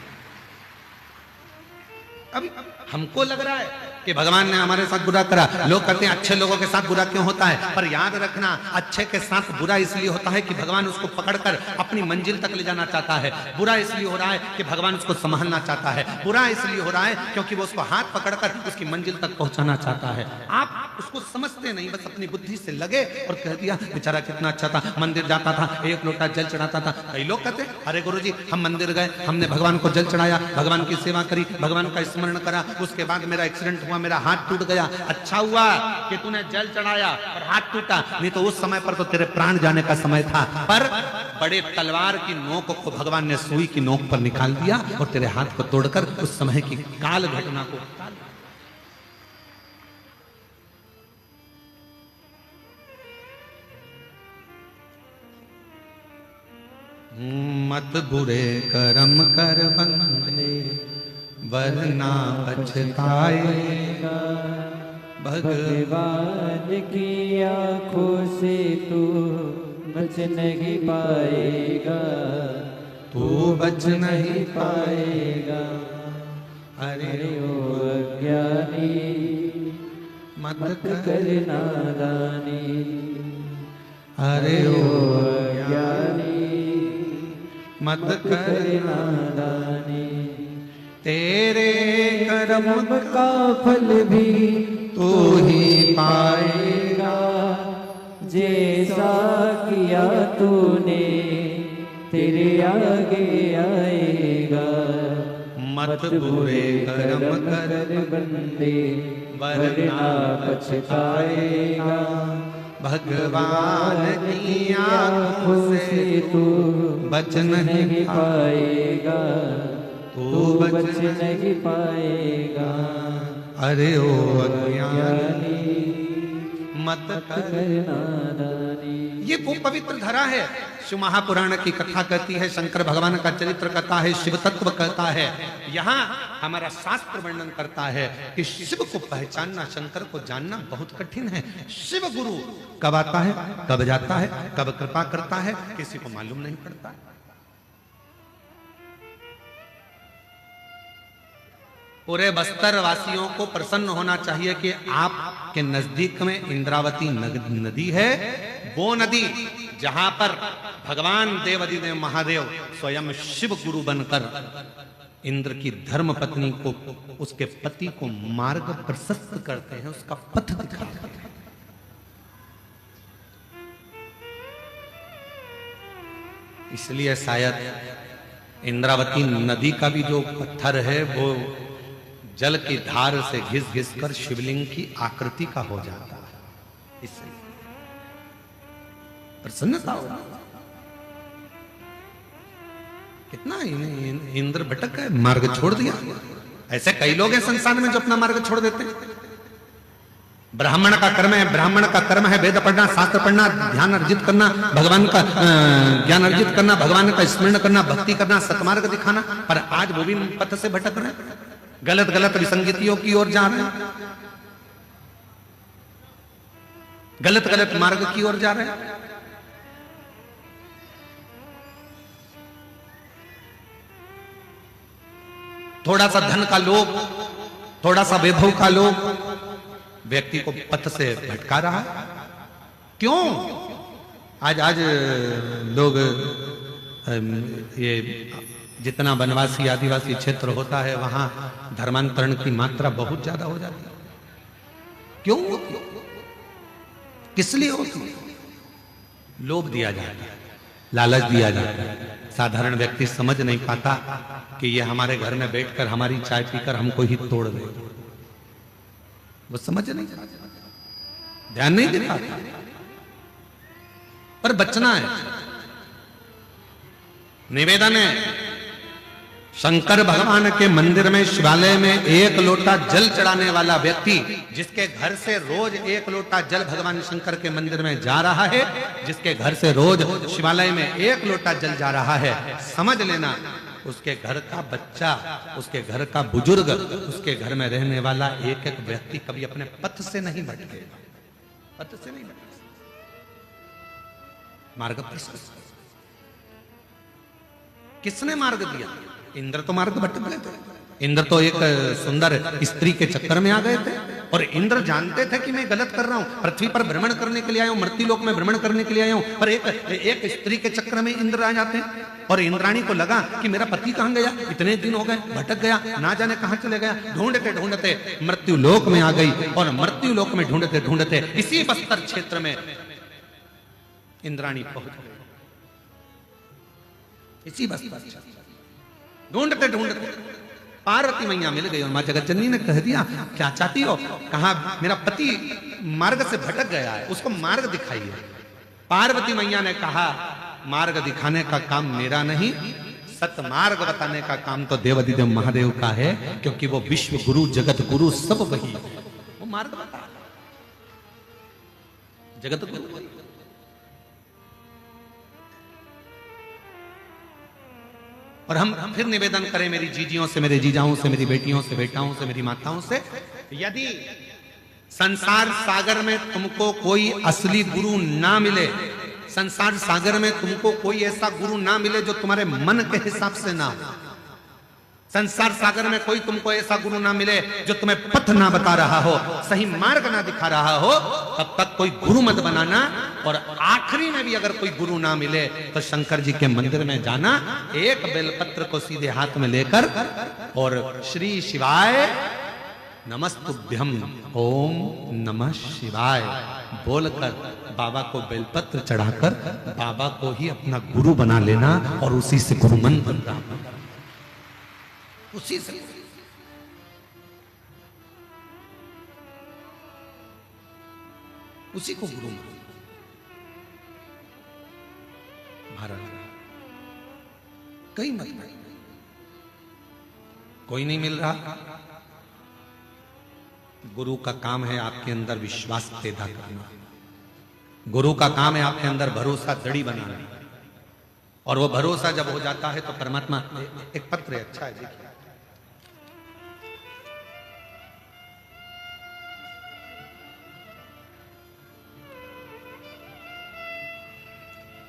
अब हमको लग रहा है कि भगवान ने हमारे साथ बुरा करा। लोग कहते हैं अच्छे लोगों के साथ बुरा क्यों होता है, पर याद रखना अच्छे के साथ बुरा इसलिए होता है कि भगवान उसको पकड़कर अपनी मंजिल तक ले जाना चाहता है। बुरा इसलिए हो रहा है कि भगवान उसको संभालना चाहता है। बुरा इसलिए हो रहा है क्योंकि वो उसको हाथ पकड़कर उसकी मंजिल तक पहुंचाना चाहता है। आप उसको समझते नहीं, बस अपनी बुद्धि से लगे और कह दिया बेचारा कितना अच्छा था, मंदिर जाता था, एक लोटा जल चढ़ाता था। कई लोग कहते अरे गुरुजी हम मंदिर गए, हमने भगवान को जल चढ़ाया, भगवान की सेवा करी, भगवान का स्मरण करा, उसके बाद मेरा एक्सीडेंट हुआ, मेरा हाथ टूट गया। अच्छा हुआ कि तूने जल चढ़ाया और हाथ टूटा, नहीं तो उस समय पर तो तेरे प्राण जाने का समय था। पर बड़े तलवार की नोक को भगवान ने सुई की नोक पर निकाल दिया और तेरे हाथ को तोड़कर उस समय की काल घटना को मत बुरे कर्म कर बंदे वरना पछताएगा।
भगवान की आंखों से तू बच नहीं पाएगा,
तू बच नहीं पाएगा।
अरे ओ अज्ञानी मत कर नादानी,
अरे ओ
अज्ञानी
मत कर
नादानी।
तेरे कर्म
का फल भी
तू ही पाएगा।
जैसा किया तूने तेरे आगे आएगा।
मत बुरे कर्म कर
बंदे
वरना
पछताएगा।
भगवान की आँखों से
तू
बच
नहीं पाएगा,
तू
बच नहीं पाएगा।
अरे ओ अज्ञानी मत कर।
नादानी।
ये वो पवित्र धरा है। शिव महापुराण की कथा कहती है, शंकर भगवान का चरित्र कहता है, शिव तत्व कहता है। यहाँ हमारा शास्त्र वर्णन करता है कि शिव को पहचानना, शंकर को जानना बहुत कठिन है। शिव गुरु कब आता है, कब जाता है, कब कृपा करता है, किसी को मालूम नहीं पड़ता। पूरे बस्तर वासियों को प्रसन्न होना चाहिए कि आपके नजदीक में इंद्रावती नदी है। वो नदी जहां पर भगवान देवाधिदेव महादेव स्वयं शिव गुरु बनकर इंद्र की धर्म पत्नी को, उसके पति को मार्ग प्रशस्त करते हैं, उसका पथ दिखाते हैं। इसलिए शायद इंद्रावती नदी का भी जो पत्थर है वो जल की धार से घिस घिस कर शिवलिंग की आकृति का हो जाता है। इससे प्रसन्नता हो। कितना इंद्र भटक गए, मार्ग छोड़ दिया। ऐसे कई लोग हैं संसार में जो अपना मार्ग छोड़ देते हैं। ब्राह्मण का कर्म है, ब्राह्मण का कर्म है वेद पढ़ना, शास्त्र पढ़ना, ध्यान अर्जित करना, भगवान का ज्ञान अर्जित करना, भगवान का स्मरण करना, भक्ति करना, सतमार्ग दिखाना। पर आज वो भी पथ से भटक रहे हैं, गलत गलत विसंगतियों की ओर जा रहे हैं, गलत गलत मार्ग की ओर जा रहे हैं। थोड़ा सा धन का लोभ, थोड़ा सा वैभव का लोभ व्यक्ति को पथ से भटका रहा है। क्यों? आज लोग ये जितना वनवासी आदिवासी क्षेत्र होता है वहां धर्मांतरण की मात्रा बहुत ज्यादा हो जाती है। क्यों? किस लिए होती है? लोभ दिया जाता है, लालच दिया जाता है। साधारण व्यक्ति समझ नहीं पाता कि ये हमारे घर में बैठकर हमारी चाय पीकर हमको ही तोड़ दे। वो समझ नहीं पाता, ध्यान नहीं देता। पर बचना है। निवेदन है, शंकर भगवान के मंदिर में, शिवालय में एक लोटा जल चढ़ाने वाला व्यक्ति, जिसके घर से रोज एक लोटा जल भगवान शंकर के मंदिर में जा रहा है, जिसके घर से रोज शिवालय में एक लोटा जल जा रहा है, समझ लेना उसके घर का बच्चा, उसके घर का बुजुर्ग, उसके घर में रहने वाला एक एक व्यक्ति कभी अपने पथ से नहीं भटकेगा। पथ से नहीं भटकेगा, मार्ग प्रशस्त। किसने मार्ग दिया? इंद्र तो मार्ग भटक गए थे। इंद्र तो एक सुंदर स्त्री के चक्कर में आ गए थे और इंद्र जानते थे कि मैं गलत कर रहा हूं, पृथ्वी पर भ्रमण करने के लिए आया हूं, मृत्युलोक में भ्रमण करने के लिए आया हूं, पर एक स्त्री के चक्कर में इंद्र आ जाते हैं। और इंद्राणी को लगा कि मेरा पति कहां गया, इतने दिन हो गए, भटक गया, ना जाने कहां चले गया। ढूंढते ढूंढते मृत्युलोक में आ गई और मृत्युलोक में ढूंढते ढूंढते इसी बस्तर क्षेत्र में इंद्राणी पहुंच गई। इसी बस्तर ढूंढते ढूंढते पार्वती मैया मिल गई और मां जगत जननी ने कह दिया, क्या चाहती हो? कहा मेरा पति मार्ग से भटक गया है, उसको मार्ग दिखाइए। पार्वती मैया ने कहा, मार्ग दिखाने का काम मेरा नहीं, सतमार्ग बताने का काम तो देवाधिदेव महादेव का है, क्योंकि वो विश्व गुरु, जगत गुरु सब वही है। वो मार्ग बता, जगत गुरु। और हम फिर निवेदन करें मेरी जीजियों से, मेरे जीजाओं से, मेरी बेटियों से, बेटाओं से, मेरी माताओं से, यदि संसार सागर में तुमको कोई असली गुरु ना मिले, संसार सागर में तुमको कोई ऐसा गुरु ना मिले जो तुम्हारे मन के हिसाब से ना हो, संसार सागर में कोई तुमको ऐसा गुरु ना मिले जो तुम्हें पथ ना बता रहा हो, सही मार्ग ना दिखा रहा हो, तब तक कोई गुरु मत बनाना। और आखिरी में भी अगर कोई गुरु ना मिले तो शंकर जी के मंदिर में जाना, एक बेलपत्र को सीधे हाथ में लेकर और श्री शिवाय नमस्तुभ्यम, ओम नमः शिवाय बोलकर बाबा को बेलपत्र चढ़ाकर बाबा को ही अपना गुरु बना लेना और उसी से गुरु मंत्र प्राप्त करना, उसी से। उसी को गुरु मान। भारत कई मत नहीं, कोई नहीं मिल रहा। गुरु का काम है आपके अंदर विश्वास पैदा करना, गुरु का काम है आपके अंदर भरोसा जड़ी बनाना, और वो भरोसा जब हो जाता है तो परमात्मा। एक पत्र है, अच्छा है, देखिए।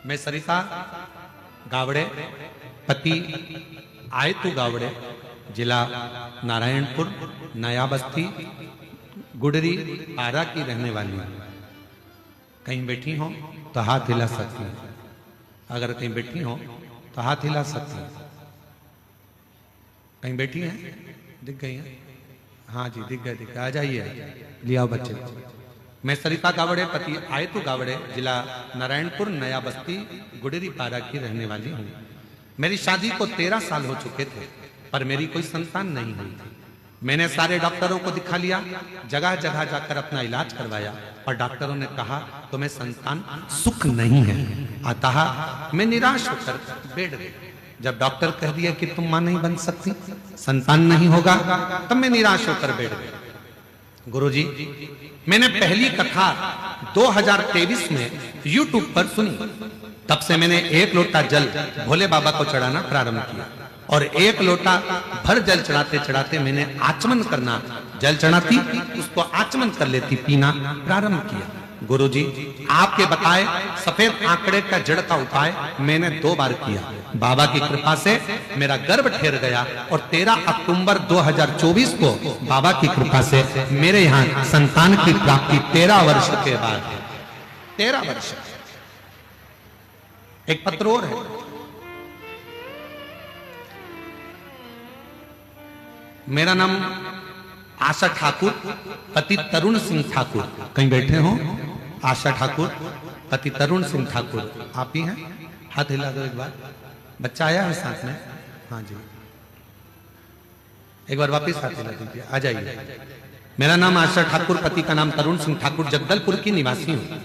मैं सरिता गावड़े, पति आयतु गावड़े, जिला नारायणपुर, नया बस्ती, गुडरी, पारा की रहने वाली हूं। कहीं बैठी हो तो हाथ हिला सकती हैं, अगर कहीं बैठी हो तो हाथ हिला सकती हैं। कहीं बैठी हैं, दिख गई हैं? हाँ जी, दिख गए, दिख गए। आ जाइए, लिया बच्चे। मैं सरिता गावड़े, पति आयतु गावड़े, जिला नारायणपुर, नया बस्ती, गुडरी, पारा की रहने वाली हूँ। मेरी शादी को 13 साल हो चुके थे, पर मेरी कोई संतान नहीं हुई थी। मैंने सारे डॉक्टरों को दिखा लिया, जगह जगह जाकर अपना इलाज करवाया, और डॉक्टरों ने कहा तुम्हें संतान सुख नहीं है। अतः मैं निराश होकर बैठ गई। जब डॉक्टर कह दिया कि तुम मां नहीं बन सकती, संतान नहीं होगा, तब मैं निराश होकर बैठ गई। गुरुजी, मैंने पहली कथा 2023 में YouTube पर सुनी। तब से मैंने 1 लोटा जल भोले बाबा को चढ़ाना प्रारंभ किया, और 1 लोटा भर जल चढ़ाते चढ़ाते मैंने आचमन करना, जल चढ़ाती उसको आचमन कर लेती, पीना प्रारंभ किया। गुरुजी, आपके बताए सफेद आंकड़े का जड़ का उपाय मैंने 2 बार किया। बाबा की कृपा से मेरा गर्भ ठहर गया, और 13 अक्टूबर 2024 को बाबा की कृपा से मेरे यहाँ संतान की प्राप्ति 13 वर्ष के बाद है। 13 वर्ष। एक पत्र और है, मेरा नाम आशा ठाकुर, पति तरुण सिंह ठाकुर। कहीं बैठे हो? आशा ठाकुर, पति तरुण सिंह ठाकुर। आप ही हैं? हाथ हिला दो एक बार। बच्चा आया है साथ में? हाँ जी, एक बार वापस हाथ हिला दीजिए, आ जाइए। मेरा नाम आशा ठाकुर, पति का नाम तरुण सिंह ठाकुर, जगदलपुर की निवासी हूँ।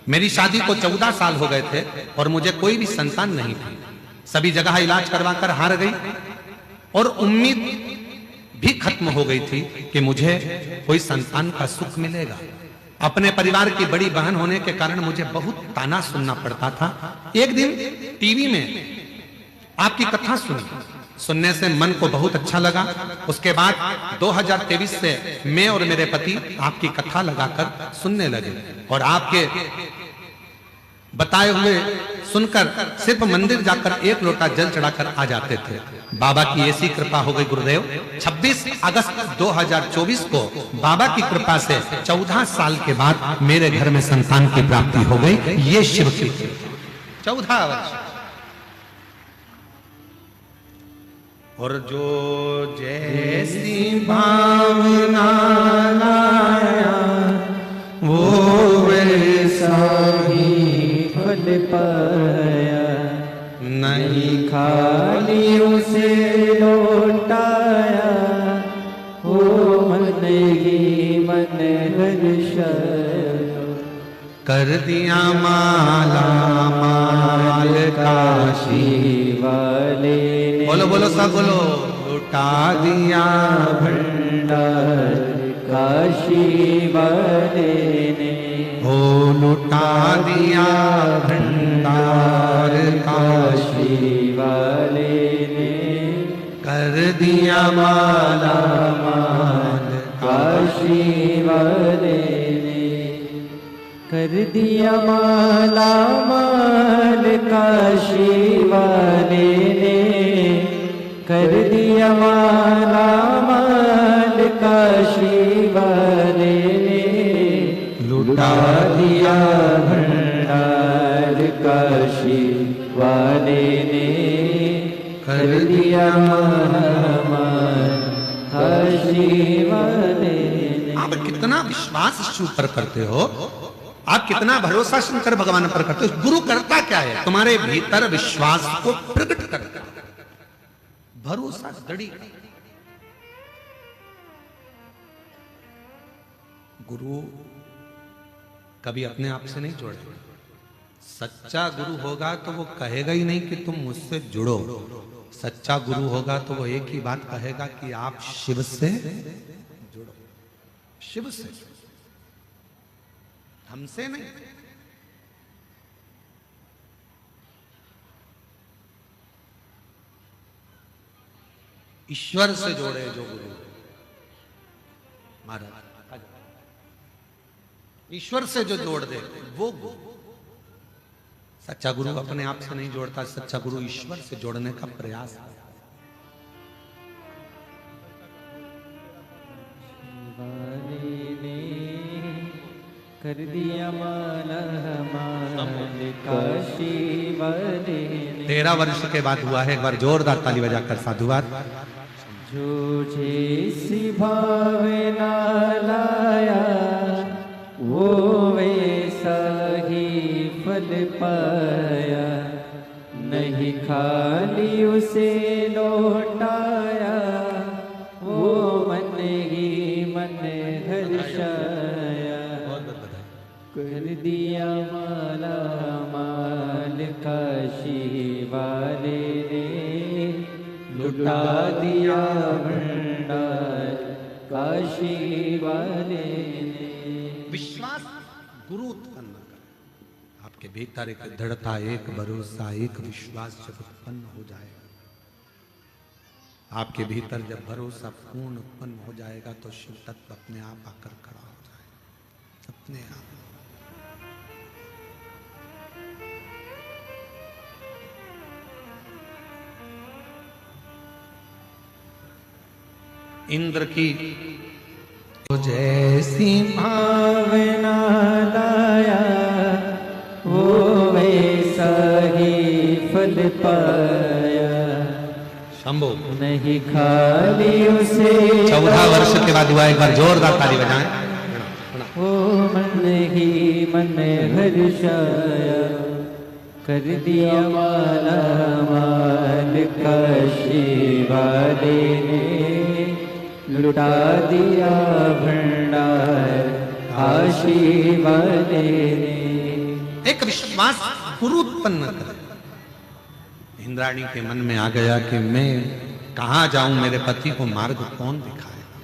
मेरी शादी को 14 साल हो गए थे, और मुझे कोई भी संतान नहीं थी। सभी जगह इलाज करवाकर हार गई, और उम्मीद भी खत्म हो गई थी कि मुझे कोई संतान का सुख मिलेगा। अपने परिवार की बड़ी बहन होने के कारण मुझे बहुत ताना सुनना पड़ता था। एक दिन टीवी में आपकी कथा सुनने से मन को बहुत अच्छा लगा। उसके बाद 2023 से मैं और मेरे पति आपकी कथा लगाकर सुनने लगे, और आपके बताए हुए सुनकर सिर्फ मंदिर जाकर 1 लोटा जल चढ़ाकर आ जाते थे। बाबा की ऐसी कृपा हो गई गुरुदेव, 26 अगस्त 2024 को बाबा की कृपा से 14 साल के बाद मेरे घर में संतान की प्राप्ति हो गई। ये शिव की 14 वर्ष। और जो जैसी भावना लाया वो वैसा ही
फल पाया,
नहीं
खाली उसे लौटाया, हो मन ही मन हर्षा,
कर दिया माला माल काशी
वाले ने,
बोलो बोलो सब बोलो, लुटा दिया
भंडार काशी वाले ने,
हो लुटा दिया भंडार
काशी वाले ने,
कर दिया माला माल
काशी वाले ने, कर दिया माला माल काशी वाले ने, कर दिया माला माल काशी वाले ने, लुटा दिया भंडार काशी वाले ने, कर दिया माल काशी वाले ने।
आप कितना विश्वास ईश्वर पर करते हो। आप कितना भरोसा शंकर भगवान पर करते हो। गुरु करता क्या है? तुम्हारे भीतर विश्वास को प्रकट करता है, भरोसा दृढ़। गुरु कभी अपने आप से नहीं जोड़ेगा। सच्चा गुरु होगा तो वो कहेगा ही नहीं कि तुम मुझसे जुड़ो। सच्चा गुरु होगा तो वो एक ही बात कहेगा कि आप शिव से जुड़ो, शिव से, हमसे नहीं। ईश्वर से जोड़े जो गुरु महाराज, ईश्वर से जो जोड़ दे वो गुरु। सच्चा गुरु अपने आप से नहीं जोड़ता, सच्चा गुरु ईश्वर से जोड़ने का प्रयास है।
कर दिया माला हमारे काशी वाले ने।
13 वर्ष के बाद हुआ है। एक बार जोरदार ताली बजाकर साधुवाद।
जो जैसी भावना लाया वो वैसा ही फल पाया, नहीं खाली उसे लौटाया, वो मन ही मन हर्षाया। कर दिया माला माल काशी वाले ने, लुटा दिया भंडार काशी वाले ने।
विश्वास गुरु उत्पन्न करे। आपके भीतर एक दृढ़ता, एक भरोसा, एक विश्वास जब उत्पन्न हो जाएगा, आपके भीतर जब भरोसा पूर्ण उत्पन्न हो जाएगा तो शिव तत्व अपने आप आकर खड़ा हो जाएगा, अपने आप। इंद्र की जैसी
भावना लाया वो वैसा ही फल पाया,
शंभो।
नहीं खाली उसे
14 वर्ष के बाद हुआ। एक बार जोरदार ताली बजाएं।
वो मन ही मन हर्षाया। कर दिया माला माल काशी वाले ने, लुटा दिया भंडार काशी वाले ने।
एक विश्वास गुरु उत्पन्न करे। इंद्राणी के मन में आ गया कि मैं कहां जाऊं, मेरे पति को मार्ग कौन दिखाएगा,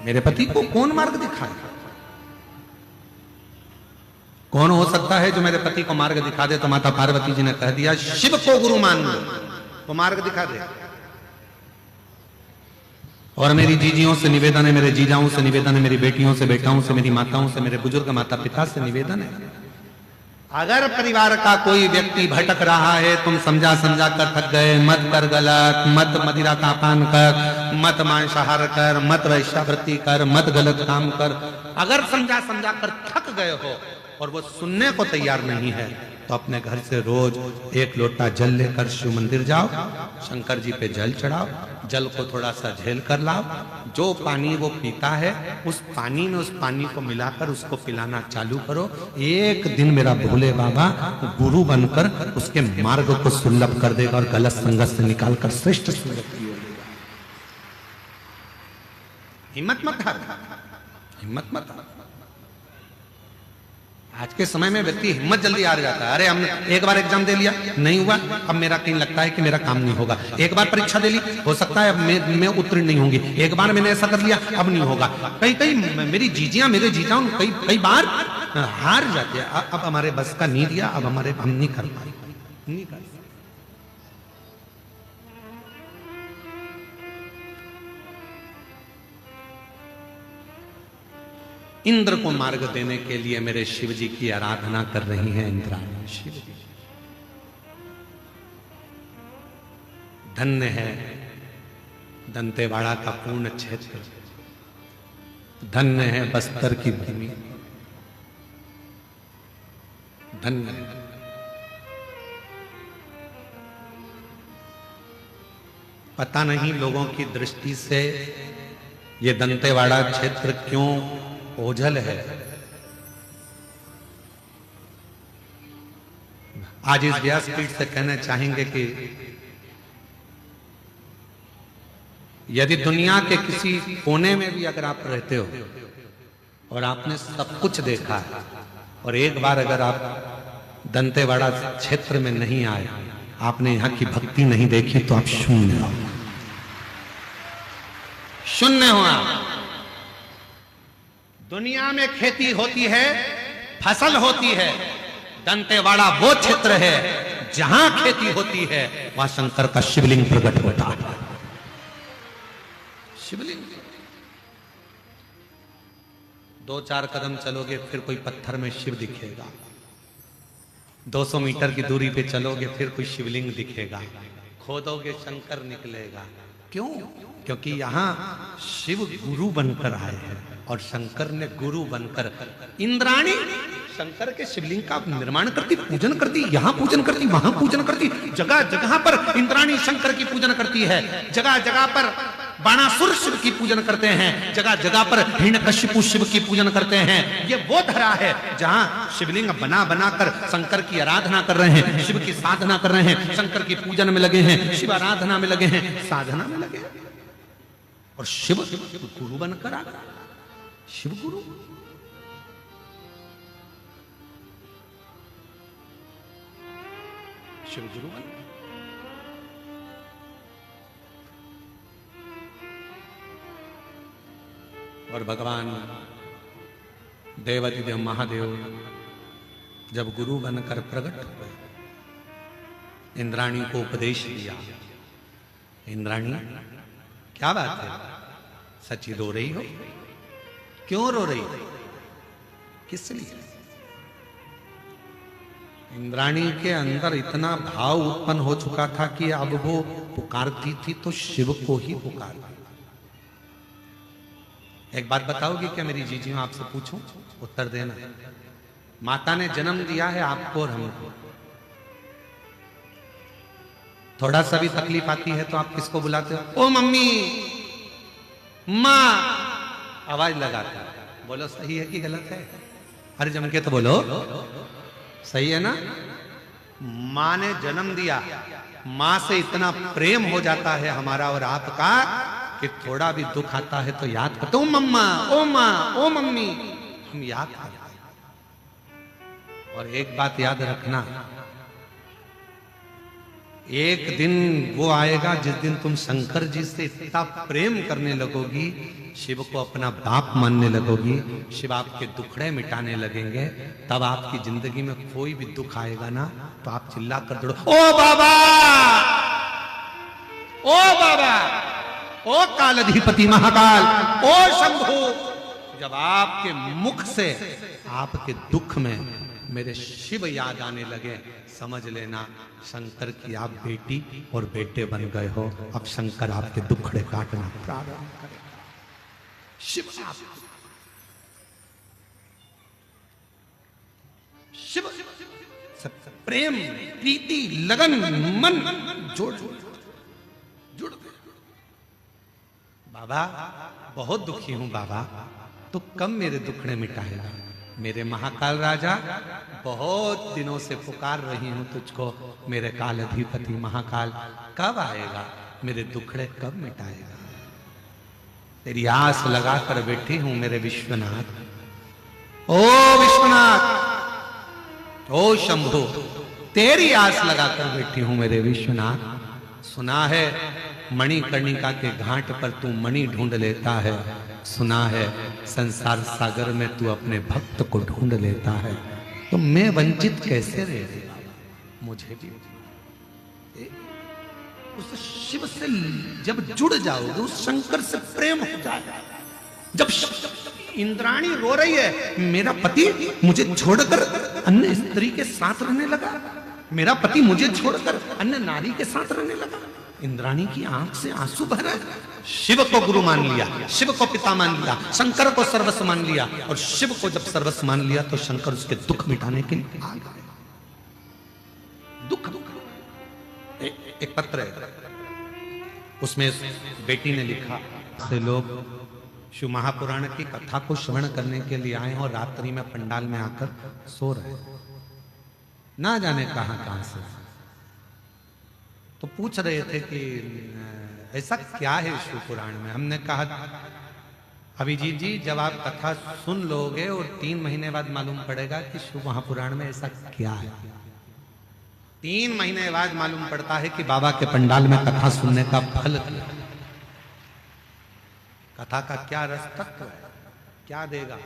मेरे पति को कौन मार्ग दिखाएगा। कौन हो सकता है जो मेरे पति को मार्ग दिखा दे? तो माता पार्वती जी ने कह दिया शिव को गुरु मान लो, वो मार्ग दिखा दे। और मेरी जीजियों से निवेदन है, मेरे जीजाओं से निवेदन है, मेरी बेटियों से, बेटाओं से, मेरी माताओं से, मेरे बुजुर्ग माता पिता से निवेदन है, अगर परिवार का कोई व्यक्ति भटक रहा है, तुम समझा समझा कर थक गए, मत कर गलत, मत मदिरा का पान कर, मत मांसाहार कर, मत वैश्यावृत्ति कर, मत गलत काम कर, अगर समझा समझा कर थक गए हो और वो सुनने को तैयार नहीं है, तो अपने घर से रोज 1 लोटा जल लेकर शिव मंदिर जाओ, शंकर जी पे जल चढ़ाओ, जल को थोड़ा सा झेल कर लाओ, जो पानी वो पीता है उस पानी में उस पानी को मिलाकर उसको पिलाना चालू करो। एक दिन मेरा भोले बाबा गुरु बनकर उसके मार्ग को सुलभ कर देगा और गलत संगत से निकालकर श्रेष्ठ संगत की ओर लेगा। हिम्मत मत हार, हिम्मत मत हार। आज के समय में व्यक्ति हिम्मत जल्दी हार जाता है। अरे हमने एक बार एग्जाम दे लिया, नहीं हुआ, अब मेरा कहीं लगता है कि मेरा काम नहीं होगा। एक बार परीक्षा दे ली, हो सकता है अब मैं उत्तीर्ण नहीं होंगी। एक बार मैंने ऐसा कर लिया, अब नहीं होगा। कई मेरी जीजियां, मेरे जीजाओं कई बार हार जाते हैं। अब हमारे बस का नहीं दिया, अब हम नहीं कर पाए, नहीं कर। इंद्र को मार्ग देने के लिए मेरे शिव जी की आराधना कर रही हैं इंद्राणी। शिव जी धन्य है दंतेवाड़ा का पूर्ण क्षेत्र, धन्य है बस्तर की भूमि, धन्य है। पता नहीं लोगों की दृष्टि से ये दंतेवाड़ा क्षेत्र क्यों ओझल है, आज इस व्यासपीठ से कहना चाहेंगे कि यदि दुनिया के किसी कोने में भी अगर आप रहते हो और आपने सब कुछ देखा है और एक बार अगर आप दंतेवाड़ा क्षेत्र में नहीं आए, आपने यहां की भक्ति नहीं देखी, तो आप शून्य हो, शून्य हो आप। दुनिया में खेती होती है, फसल होती है, दंतेवाड़ा वो क्षेत्र है जहां खेती होती है, वहां शंकर का शिवलिंग प्रकट होता है। शिवलिंग 2-4 कदम चलोगे फिर कोई पत्थर में शिव दिखेगा, 200 मीटर की दूरी पे चलोगे फिर कोई शिवलिंग दिखेगा, खोदोगे शंकर निकलेगा। क्यों? क्योंकि यहां शिव गुरु बनकर आए हैं और शंकर ने गुरु बनकर, इंद्राणी शंकर के शिवलिंग का निर्माण करती, पूजन करती, यहां पूजन करती, वहां पूजन करती, जगह जगह पर इंद्राणी शंकर की पूजन करती है, जगह जगह पर बाणासुर शिव की पूजन करते हैं, जगह जगह पर हिरण्यकशिपु शिव की पूजन करते हैं। ये वो धरा है जहां शिवलिंग बना बनाकर शंकर की आराधना कर रहे हैं, शिव की साधना कर रहे हैं, शंकर की पूजन में लगे हैं, शिव आराधना में लगे हैं, साधना में लगे हैं, और शिव गुरु बनकर आ गया। शिव गुरु शिव गुरु बन। और भगवान देवाधिदेव महादेव जब गुरु बनकर प्रकट हुए, इंद्राणी को उपदेश दिया। इंद्राणी क्या बात है, सच्ची रो रही हो? क्यों रो रही हो? किस लिए? इंद्राणी के अंदर इतना भाव उत्पन्न हो चुका था कि अब वो पुकारती थी तो शिव को ही पुकारती। एक बात बताओगी क्या मेरी जीजी, मैं आपसे पूछूं, उत्तर देना। माता ने जन्म दिया है आपको और हमको, थोड़ा सा भी तकलीफ आती है तो आप किसको बुलाते हो? ओ मम्मी, माँ, आवाज लगाते हो। बोलो सही है कि गलत है? अरे जम के तो बोलो, सही है ना? माँ ने जन्म दिया, माँ से इतना प्रेम हो जाता है हमारा और आपका कि थोड़ा भी दुख आता है तो याद करते, ओ मम्मा, ओ माँ, ओ मम्मी, हम याद करते हैं। और एक बात याद रखना, एक दिन वो आएगा जिस दिन तुम शंकर जी से इतना प्रेम करने लगोगी, शिव को अपना बाप मानने लगोगी, शिव आपके दुखड़े मिटाने लगेंगे, तब आपकी जिंदगी में कोई भी दुख आएगा ना तो आप चिल्ला कर दौड़ो, ओ बाबा, ओ बाबा, ओ कालाधिपति महाकाल, ओ शंभु। जब आपके मुख से आपके दुख में मेरे शिव याद आने लगे, समझ लेना शंकर की आप बेटी और बेटे बन गए हो। अब शंकर आपके दुखड़े काटना प्रारंभ करेगा। शिव शिव प्रेम, प्रीति, लगन, मन जोड़ जुड़ गए। बाबा बहुत दुखी हूं बाबा, तो कब मेरे दुखड़े मिटाएगा? मेरे महाकाल राजा, बहुत दिनों से पुकार रही हूं तुझको, मेरे काल अधिपति महाकाल, कब आएगा? मेरे दुखड़े कब मिटाएगा? तेरी आस लगाकर बैठी हूं मेरे विश्वनाथ। ओ विश्वनाथ, ओ शंभु, तेरी आस लगाकर बैठी हूं मेरे विश्वनाथ। सुना है मणिकर्णिका के घाट पर तू मणि ढूंढ लेता है, सुना है संसार सागर में तू अपने भक्त को ढूंढ लेता है, तो मैं वंचित कैसे रह? मुझे भी उस शिव से जब जुड़ जाओगे, उस शंकर से प्रेम हो जाएगा। जब इंद्राणी रो रही है, मेरा पति मुझे छोड़कर अन्य स्त्री के साथ रहने लगा, मेरा पति मुझे छोड़कर अन्य नारी के साथ रहने लगा, इंद्राणी की आंख से आंसू बह रहे। शिव को गुरु मान लिया, शिव को पिता मान लिया, शंकर को सर्वस्व मान लिया, और शिव को जब सर्वस्व मान लिया तो शंकर उसके दुख मिटाने के लिए आ गए। दुख एक पत्र है, उसमें बेटी ने लिखा से लोग शिव महापुराण की कथा को श्रवण करने के लिए आए और रात्रि में पंडाल में आकर सो रहे। ना जाने कहां कहां से। तो पूछ रहे थे कि ऐसा क्या है शिव पुराण में। हमने कहा अभिजीत जी जब आप कथा सुन लोगे और 3 महीने बाद मालूम पड़ेगा कि शिव महापुराण में ऐसा क्या है। 3 महीने बाद मालूम पड़ता है कि बाबा के पंडाल में कथा सुनने का फल क्या, कथा का क्या रस तत्व है, क्या देगा,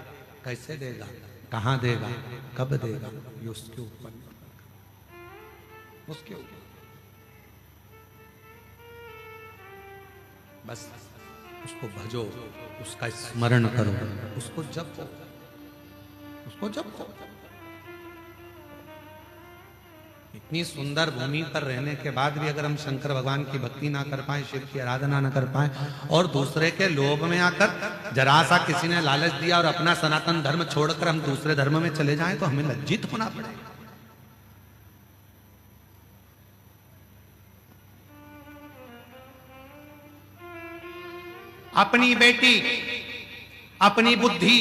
कैसे देगा, कहां देगा, कब देगा, ये उसके ऊपर, उसके ऊपर बस उसको भजो, उसका स्मरण करो, उसको जपो, उसको जपो। इतनी सुंदर भूमि पर रहने के बाद भी अगर हम शंकर भगवान की भक्ति ना कर पाए, शिव की आराधना ना कर पाए और दूसरे के लोभ में आकर जरा सा किसी ने लालच दिया और अपना सनातन धर्म छोड़कर हम दूसरे धर्म में चले जाएं तो हमें लज्जित होना पड़ेगा। अपनी बेटी, अपनी बुद्धि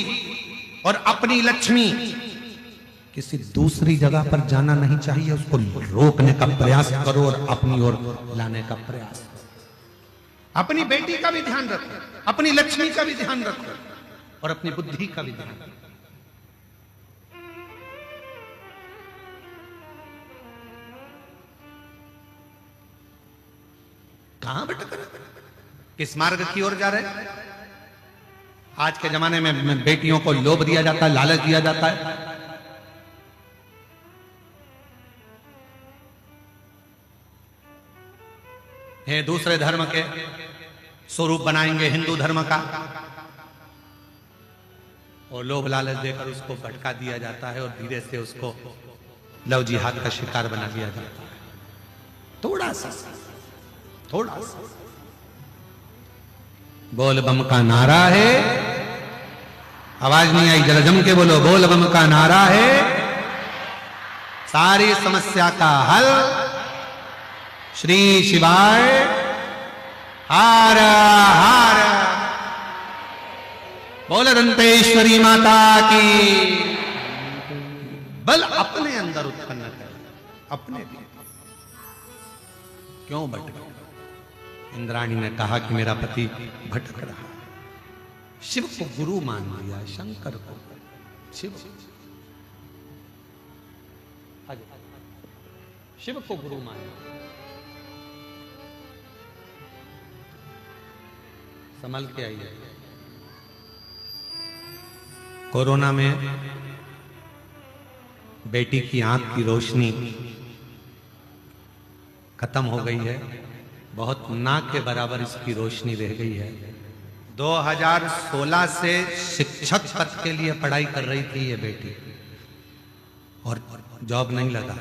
और अपनी लक्ष्मी किसी दूसरी जगह पर जाना नहीं चाहिए, उसको रोकने का प्रयास करो और अपनी ओर लाने का प्रयास करो। अपनी बेटी का भी ध्यान रखो, अपनी लक्ष्मी का भी ध्यान रखो और अपनी बुद्धि का भी ध्यान रखो। कहां भटक रहे, किस मार्ग की ओर जा रहे। आज के जमाने में बेटियों को लोभ दिया जाता है, लालच दिया जाता है। है दूसरे धर्म के स्वरूप बनाएंगे हिंदू धर्म का और लोभ लालच देकर उसको भटका दिया जाता है और धीरे से उसको लव जिहाद का शिकार बना दिया जाता है। थोड़ा सा बोल बम का नारा है, आवाज नहीं आई, जरा जम के बोलो, बोल बम का नारा है, सारी समस्या का हल श्री शिवाय हार हार। बोल दंतेश्वरी माता की। बल अपने अंदर उत्पन्न कर, अपने भी क्यों भटके। इंद्राणी ने कहा कि मेरा पति भटक रहा। शिव को गुरु मान लिया, शंकर को शिव, शिव को गुरु मान लिया। संभल के आइए। कोरोना में बेटी की आंख की रोशनी खत्म हो गई है, बहुत ना के बराबर इसकी रोशनी रह गई है। 2016 से शिक्षक पद के लिए पढ़ाई कर रही थी ये बेटी और जॉब नहीं लगा।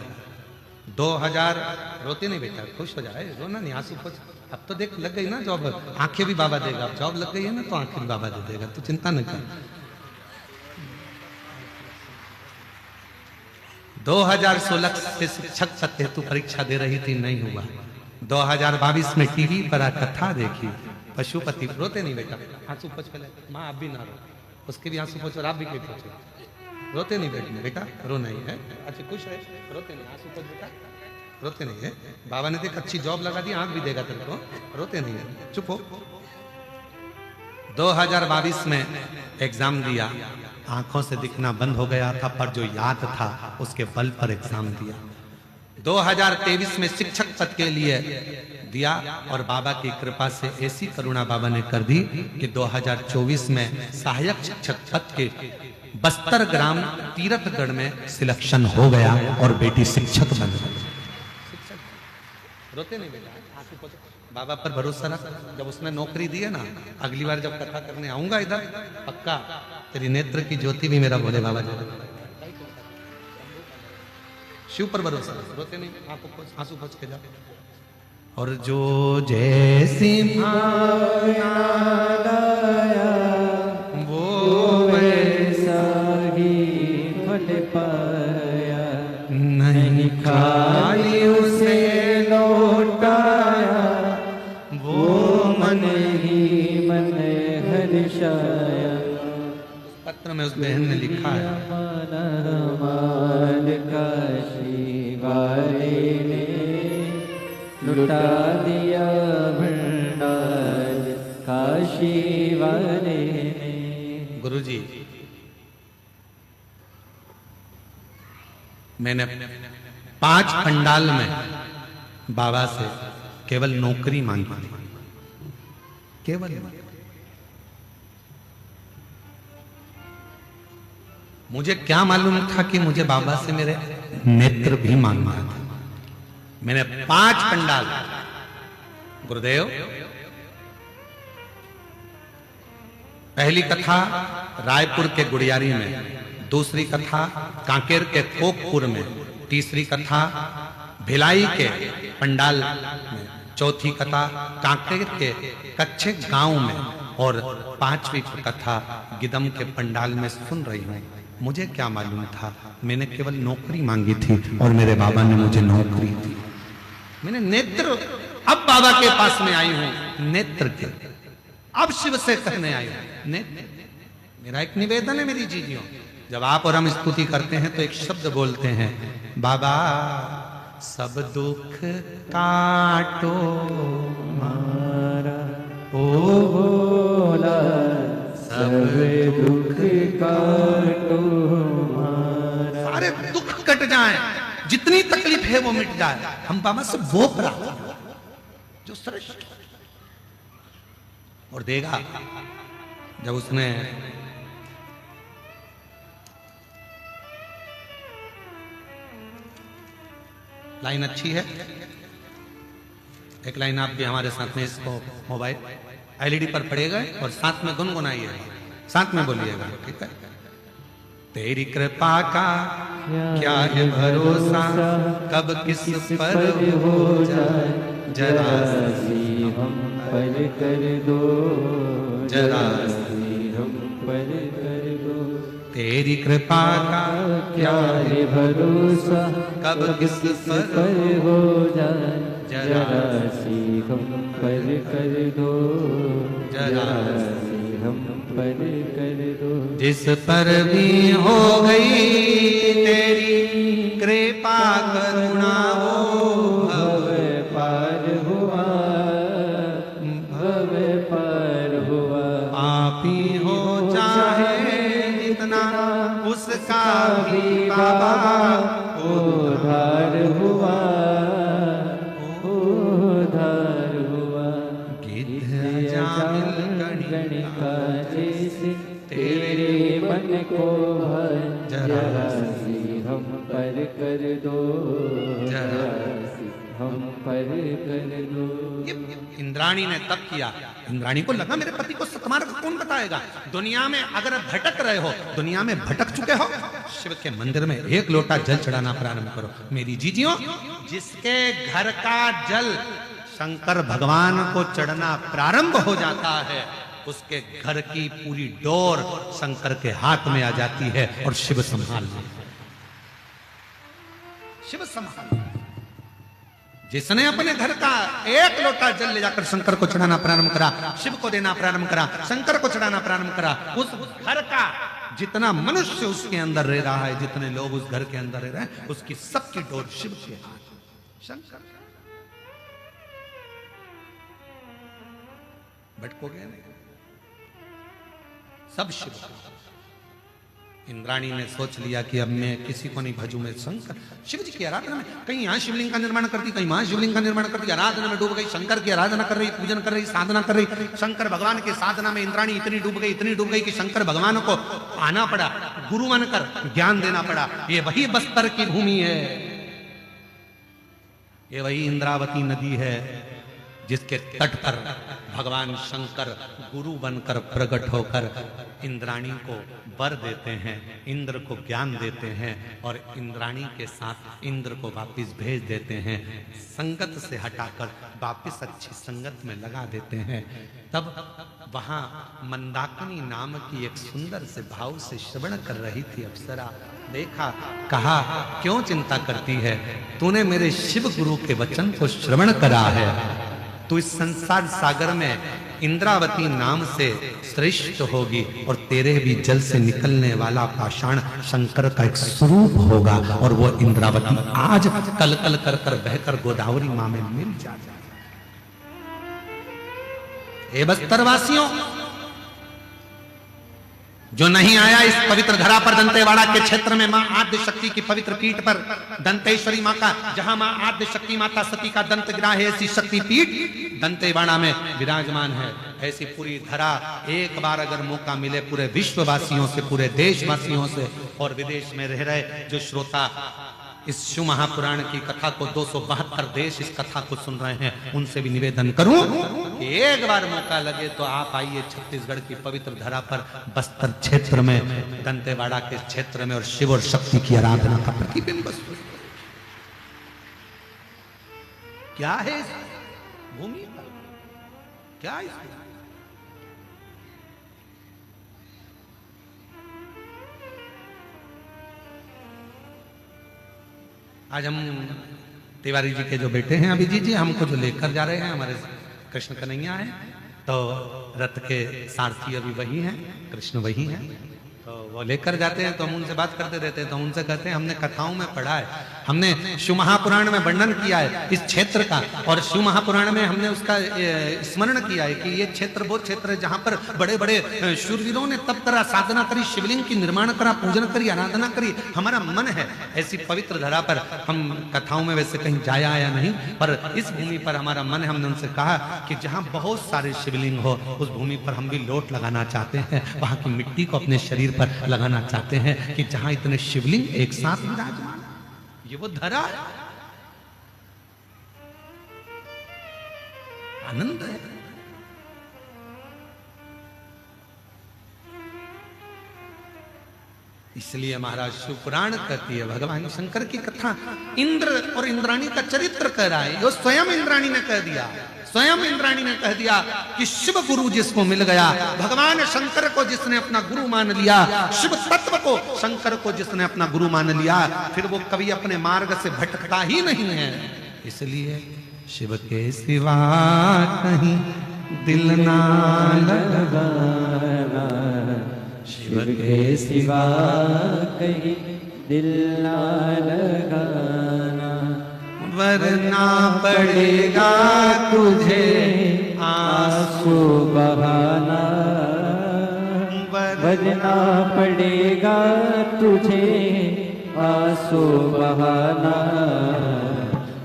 2000 रोते नहीं बेटा, खुश हो जाए, रोना नहीं, आंसू पोंछ। अब तो देख लग गई ना जॉब, आंखें भी बाबा देगा। अब जॉब लग गई है ना तो आंखें भी बाबा दे देगा, तो चिंता नहीं कर। 2016 से शिक्षक पद हेतु परीक्षा दे रही थी, नहीं हुआ। 2022 में टीवी पर कथा देखी, पशुपति। रोते नहीं बेटा, आंसू पोंछ पहले, माँ आप भी ना रो, उसके भी आंसू पोंछ और आप भी क्यों पोंछो। रोते नहीं बैठने बेटा, रो नहीं है। अच्छा खुश है, रोते नहीं, आंसू पोंछ बेटा, रोते नहीं है। बाबा ने देख अच्छी जॉब लगा दी, आंख भी देगा तेरे को, रोते नहीं है, चुप हो। 2022 में एग्जाम दिया, आंखों से दिखना बंद हो गया था, पर जो याद था उसके बल पर एग्जाम दिया। 2023 में शिक्षक पद के लिए दिया और बाबा की कृपा से ऐसी करुणा बाबा ने कर दी कि 2024 में सहायक शिक्षक पद के बस्तर ग्राम तीर्थगढ़ में सिलेक्शन हो गया और बेटी शिक्षक बन गई। रोते नहीं बेटा, आंसू पोंछ, बाबा पर भरोसा रख। जब उसने नौकरी दी है ना, अगली बार जब कथा करने आऊंगा इधर, पक्का तेरी नेत्र की ज्योति भी मेरा भोले बाबा जी। शिव पर भरोसा, रोते नहीं, आंसू पोंछ के जा। और जो जैसी भावना वो वैसा
ही फल पाया,
नहीं खाली उसे लौटाया, वो मन
ही मन हर्षाया।
पत्र में उस बहन ने लिखा है,
मान काशी वाले ने लुटा दिया भंडार काशी वाले ने।
गुरुजी, मैंने 5 पंडाल में बाबा से केवल नौकरी मांगी थी, केवल। मुझे क्या मालूम था कि मुझे बाबा से मेरे नेत्र भी मांगना था। मैंने 5 पंडाल, गुरुदेव, पहली कथा रायपुर के गुड़ियारी में, दूसरी कथा कांकेर के कोकपुर में, तीसरी कथा भिलाई के पंडाल में, चौथी कथा कांकेर के कच्चे गांव में और 5वीं कथा गिदम के पंडाल में सुन रही हूं। मुझे क्या मालूम था, मैंने केवल नौकरी मांगी थी और मेरे बाबा ने मुझे नौकरी दी। मैंने नेत्र, अब बाबा के पास में आई हूं नेत्र के, अब शिव से कहने आई हूं नेत्र। मेरा एक निवेदन है मेरी जीजियों, जब आप और हम स्तुति करते हैं तो एक शब्द बोलते हैं, बाबा सब दुख काटो
हमारा ओ भोला, सब दुख काटो हमारा।
सारे दुख कट जाएं, जितनी तकलीफ है वो मिट जाए। हम बाबा से वो प्रार्थना जो श्रेष्ठ और देगा। जब उसने लाइन अच्छी है, एक लाइन आप भी हमारे साथ में इसको मोबाइल एलईडी पर पड़ेगा और साथ में गुनगुनाइएगा, साथ में बोलिएगा, ठीक है। तेरी कृपा का क्या है भरोसा, कब किस पर हो जाए जरा
सी हम पर कर दो,
जरा
सी हम पर कर दो।
तेरी कृपा का
क्या है भरोसा,
कब किस
पर हो जाए जरा सी हम पर कर दो, जरा सी हम पर कर दो।
जिस पर भी हो गई तेरी कृपा करुणा वो
भव पार हुआ, भव पार हुआ।
आप ही हो चाहे जितना उसका भी बाबा
उधार हुआ, उधार हुआ। गणिका जैसे तेरे मन को भर, जरा सी हम पर कर दो, जरा सी हम पर कर दो।
इंद्राणी ने तप किया। इंद्राणी को लगा मेरे पति को सतमार्ग कौन बताएगा। दुनिया में अगर भटक रहे हो, दुनिया में भटक चुके हो, शिव के मंदिर में 1 लोटा जल चढ़ाना प्रारंभ करो। मेरी जीजियों, जिसके घर का जल शंकर भगवान को चढ़ना प्रारंभ हो जाता है, उसके घर की पूरी डोर शंकर के हाथ में आ जाती है और शिव संभाल, शिव संभाल। जिसने अपने घर का 1 लोटा जल ले जाकर शंकर को चढ़ाना प्रारंभ करा, शिव को देना प्रारंभ करा, शंकर को चढ़ाना प्रारंभ करा, उस घर का जितना मनुष्य उसके अंदर रह रहा है, जितने लोग उस घर के अंदर रह रहे हैं, उसकी सबकी डोर शिव के हाथ। शंकर भटकोगे नहीं, सब शिव। इंद्राणी ने सोच लिया कि अब मैं किसी को नहीं भजूं, मैं शंकर शिव जी की आराधना में, कहीं यहाँ शिवलिंग का निर्माण करती, कहीं वहां शिवलिंग का निर्माण करती, आराधना में डूब गई, शंकर की आराधना कर रही, पूजन कर रही, साधना कर रही। शंकर भगवान की साधना में इंद्राणी इतनी डूब गई, इतनी डूब गई कि शंकर भगवान को आना पड़ा, गुरु मानकर ज्ञान देना पड़ा। ये वही बस्तर की भूमि है, ये वही इंद्रावती नदी है जिसके तट पर भगवान शंकर गुरु बनकर प्रकट होकर इंद्राणी को वर देते हैं, इंद्र को ज्ञान देते हैं और इंद्राणी के साथ इंद्र को वापस भेज देते हैं, संगत से हटाकर वापस अच्छी संगत में लगा देते हैं। तब वहां मंदाकिनी नाम की एक सुंदर से भाव से श्रवण कर रही थी अप्सरा। देखा, कहा, क्यों चिंता करती है, तूने मेरे शिव गुरु के वचन को श्रवण करा है, तू इस संसार सागर में इंद्रावती नाम से श्रेष्ठ होगी और तेरे भी जल से निकलने वाला पाषाण शंकर का एक स्वरूप होगा और वो इंद्रावती आज कल कल कर कर बहकर गोदावरी मां में मिल जाए। ए बस्तरवासियों, जो नहीं आया इस पवित्र धरा पर दंतेवाड़ा के क्षेत्र में मां आद्य शक्ति की पवित्र पीठ पर, दंतेश्वरी मां का, जहां मां आद्य शक्ति माता सती का दंत गिरा है, ऐसी शक्ति पीठ दंतेवाड़ा में विराजमान है। ऐसी पूरी धरा एक बार अगर मौका मिले पूरे विश्ववासियों से, पूरे देशवासियों से और विदेश में रह रहे जो श्रोता इस शिव महापुराण की कथा को 272 देश इस कथा को सुन रहे हैं, उनसे भी निवेदन करूं कि एक बार मौका लगे तो आप आइए छत्तीसगढ़ की पवित्र धरा पर, बस्तर क्षेत्र में, दंतेवाड़ा के क्षेत्र में, और शिव और शक्ति की आराधना का प्रतिबिंब। क्या है इस भूमि पर, क्या है इसमें? आज हम तिवारी जी के जो बेटे हैं अभिजीत जी, हमको जो लेकर जा रहे हैं, हमारे कृष्ण कन्हैया है, तो रथ के सारथी अभी वही हैं, कृष्ण वही हैं, तो वो लेकर जाते हैं। तो हम उनसे बात करते रहते हैं, तो उनसे कहते हैं हमने कथाओं में पढ़ा है, हमने शिव महापुराण में वर्णन किया है इस क्षेत्र का, और शिव महापुराण में हमने उसका स्मरण किया है कि ये क्षेत्र वो क्षेत्र है जहां पर बड़े बड़े शूरवीरों ने तप करा, साधना करी, शिवलिंग की निर्माण करा, पूजन करी, आराधना करी। हमारा मन है ऐसी पवित्र धरा पर, हम कथाओं में वैसे कहीं जाया आया नहीं, पर इस भूमि पर हमारा मन है। हमने उनसे कहा कि जहां बहुत सारे शिवलिंग हो उस भूमि पर हम भी लोट लगाना चाहते हैं, वहां की मिट्टी को अपने शरीर पर लगाना चाहते हैं कि जहां इतने शिवलिंग एक साथ विराजमान, ये वो धरा है, आनंद है। इसलिए महाराज शिव पुराण कहती है, भगवान शंकर की कथा इंद्र और इंद्राणी का चरित्र कह रहा है। यो स्वयं इंद्राणी ने कह दिया, स्वयं इंद्राणी ने कह दिया कि शिव गुरु जिसको मिल गया, भगवान शंकर को जिसने अपना गुरु मान लिया, शिव तत्व को, शंकर को जिसने अपना गुरु मान लिया, फिर वो कभी अपने मार्ग से भटकता ही नहीं है। इसलिए शिव के सिवा कहीं दिल ना लगाना,
शिव के सिवा कहीं दिल ना लगाना,
वरना पड़ेगा तुझे
आंसू बहाना, वरना पड़ेगा तुझे आंसू बहाना,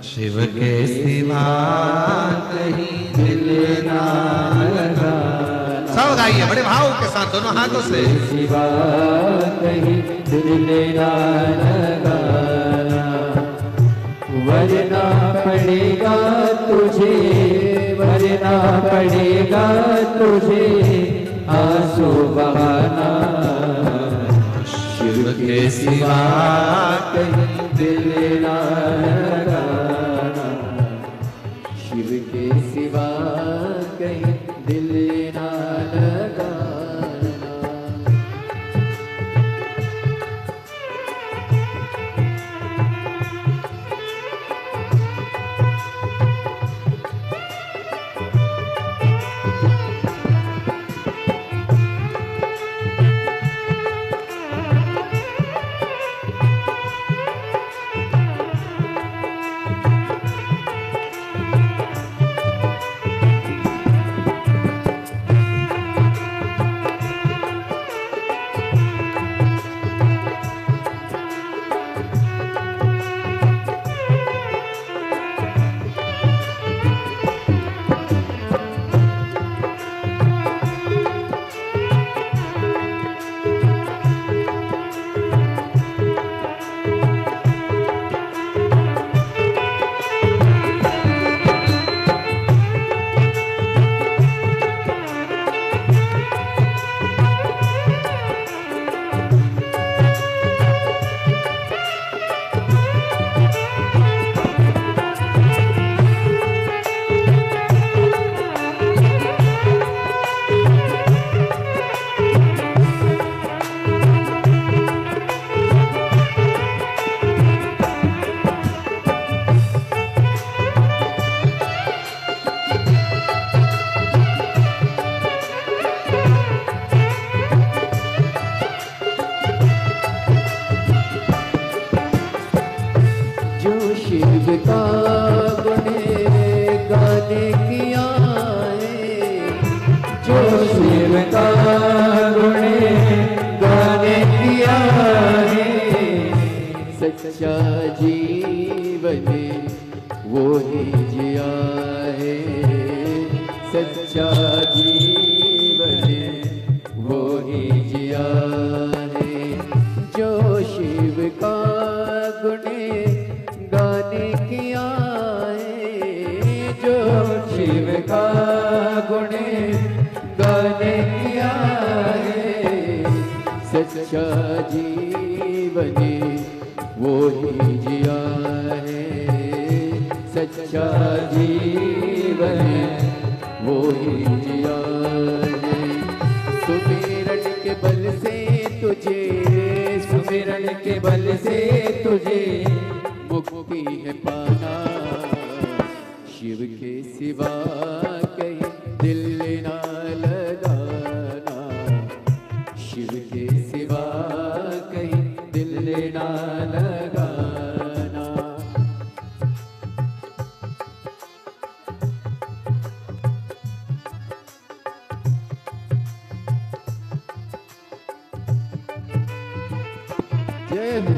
शिव के सिवा कहीं दिल ना लगाना। सब गाइए बड़े भाव के साथ दोनों हाथों से।
सिवा कहीं दिल ना लगाना, वरना पड़ेगा तुझे, वरना पड़ेगा तुझे आंसू बहाना, शिव के सिवा कहीं दिल ना लगाना, शिव के सिवा कहीं दिल ना लगाना। शिव का गुण गाने किया है, सच्चा जीवन वो ही जिया है, सच्चा जीवन वो ही जिया है। जो शिव का गुण गाने किया है, जो शिव का गुण गाने किया है, सच्चा जीवन वो ही जिया है, सच्चा जीवन वो ही जिया है। सुमिरन के बल से तुझे, सुमिरन के बल से तुझे मुक्ति है पाना, शिव के सिवा कहीं दिल ना लगाना, शिव के सिवा कहीं दिल ना लगाना। जय हो।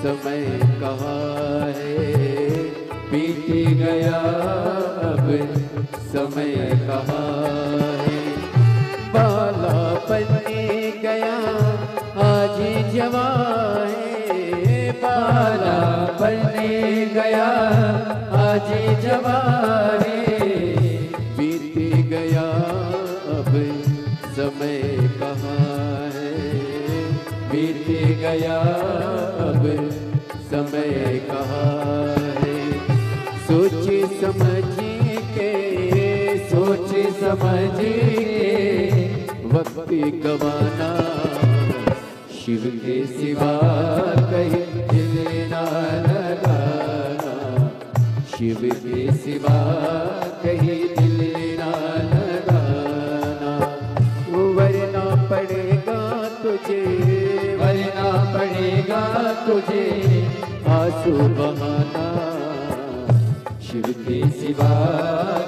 समय कहाँ है, बीत गया अब समय कहाँ है। बाला बने गया आज जवान है, बाला बने गया आज जवान है। बीत गया अब समय कहाँ है, बीत गया अब समय कहाँ है। सोच समझ के, सोच समझ के वक्त गवाना, शिव के सिवा कहीं दिल ना लगाना, शिव के सिवा कहीं दिल ना लगाना। वरना पड़ेगा तुझे, वरना पड़ेगा तुझे आंसू बहाना, शिव के सिवा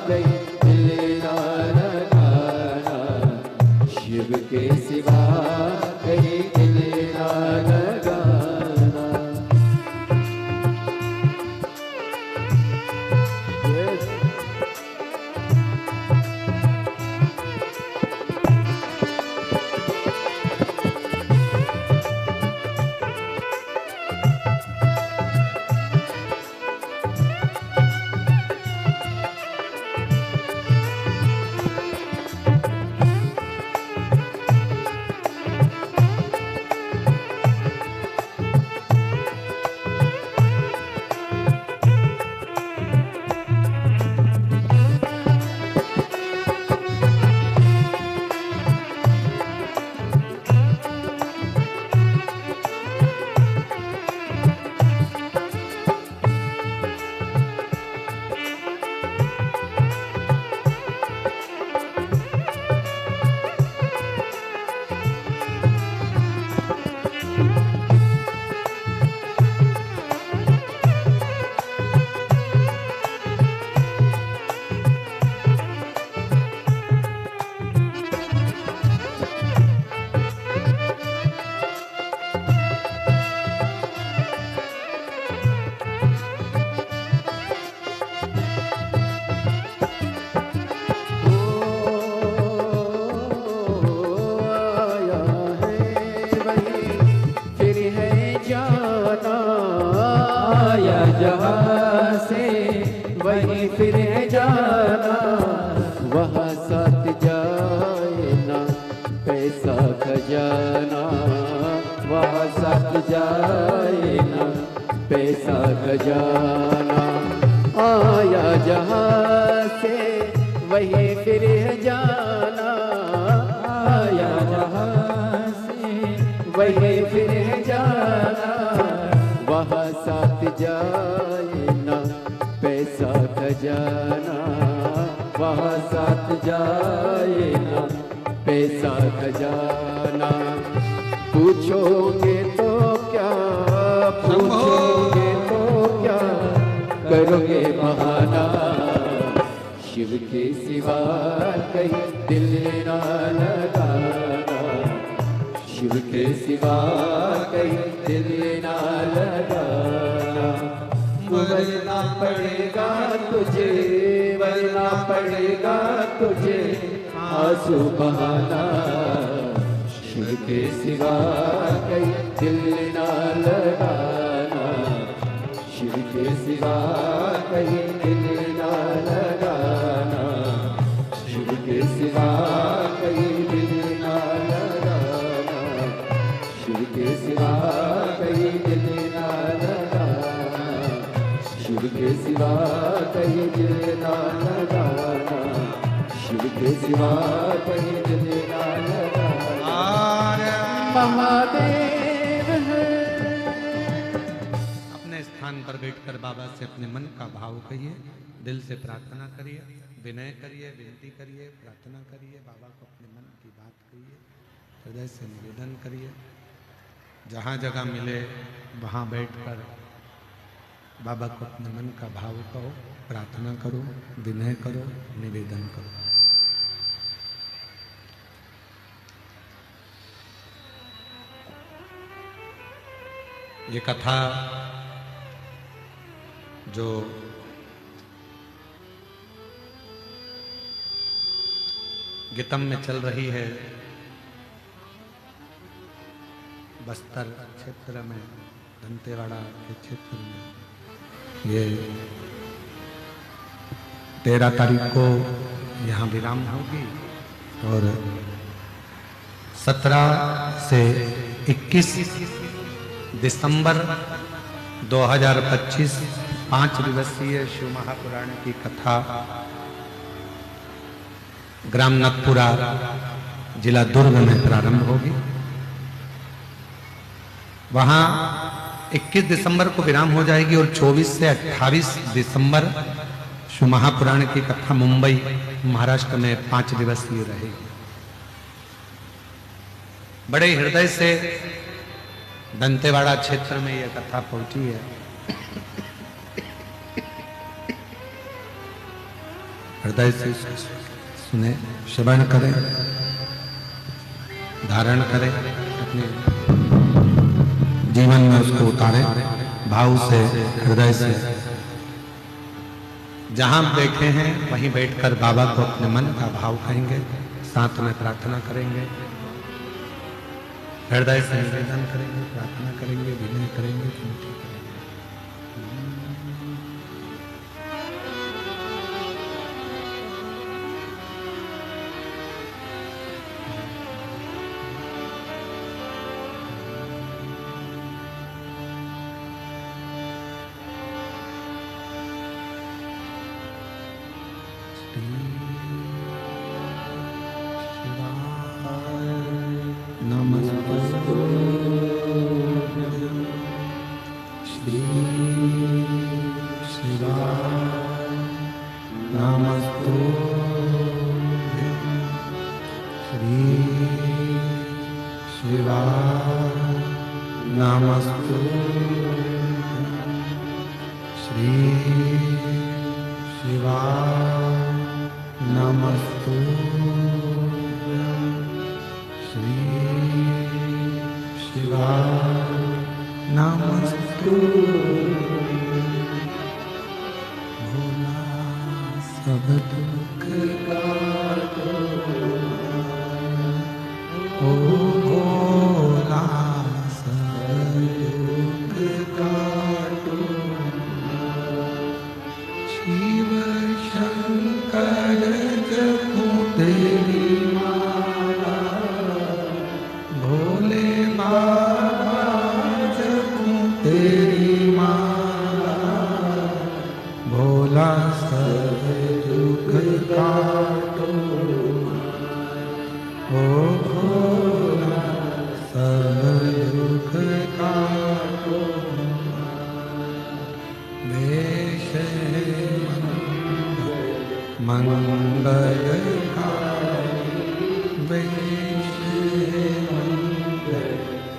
कहीं दिल ना लगाना, शिव के सिवा कहीं दिल ना लगाना। Yes. पैसा खजाना वहाँ साथ जाए ना, पैसा खजाना आया जहाँ से वही फिर जाना, आया जहाँ से वही फिर जाना, वहाँ साथ जाए ना, पैसा खजाना वहाँ साथ जाए ना, पैसा खजाना। पूछोगे तो क्या, पूछोगे तो क्या, करोगे बहाना, शिव के सिवा कहीं दिल ना लगाना, शिव के सिवा कहीं दिल ना लगाना। वरना पड़ेगा तुझे, वरना पड़ेगा तुझे आंसू बहाना, शिव के सिवा कहीं दिल ना लगाना, शिव के सिवा कहीं दिल ना लगाना, शिव के सिवा कहीं दिल ना लगाना, शिव के सिवा कहीं दिल ना लगाना, शिव के सिवा कहीं दिल ना लगाना, शिव के सिवा कहीं दिल ना लगाना। महादेव है।
अपने स्थान पर बैठकर बाबा से अपने मन का भाव कहिए, दिल से प्रार्थना करिए, विनय करिए, विनती करिए, प्रार्थना करिए, बाबा को अपने मन की बात कहिए, हृदय से निवेदन करिए। जहाँ जगह मिले वहाँ बैठकर बाबा को अपने मन का भाव कहो, प्रार्थना करो, विनय करो, निवेदन करो। ये कथा जो गीतम में चल रही है, बस्तर क्षेत्र में, दंतेवाड़ा के क्षेत्र में, ये 13 तारीख को यहाँ विराम होगी और 17 से 21 दिसंबर 2025 5 दिवसीय शिव महापुराण की कथा ग्राम नथपुरा जिला दुर्ग में प्रारंभ होगी। वहां 21 दिसंबर को विराम हो जाएगी और 24 से 28 दिसंबर शिव महापुराण की कथा मुंबई महाराष्ट्र में 5 दिवसीय रहेगी। बड़े हृदय से दंतेवाड़ा क्षेत्र में यह कथा पहुंची है। हृदय से सुने, श्रवण करें, धारण करें, अपने जीवन में उसको उतारें, भाव से, हृदय से। जहां बैठे हैं वहीं बैठकर बाबा को अपने मन का भाव कहेंगे, साथ में प्रार्थना करेंगे, हृदय से निवेदन करेंगे, प्रार्थना करेंगे, विनय करेंगे, विनती करेंगे।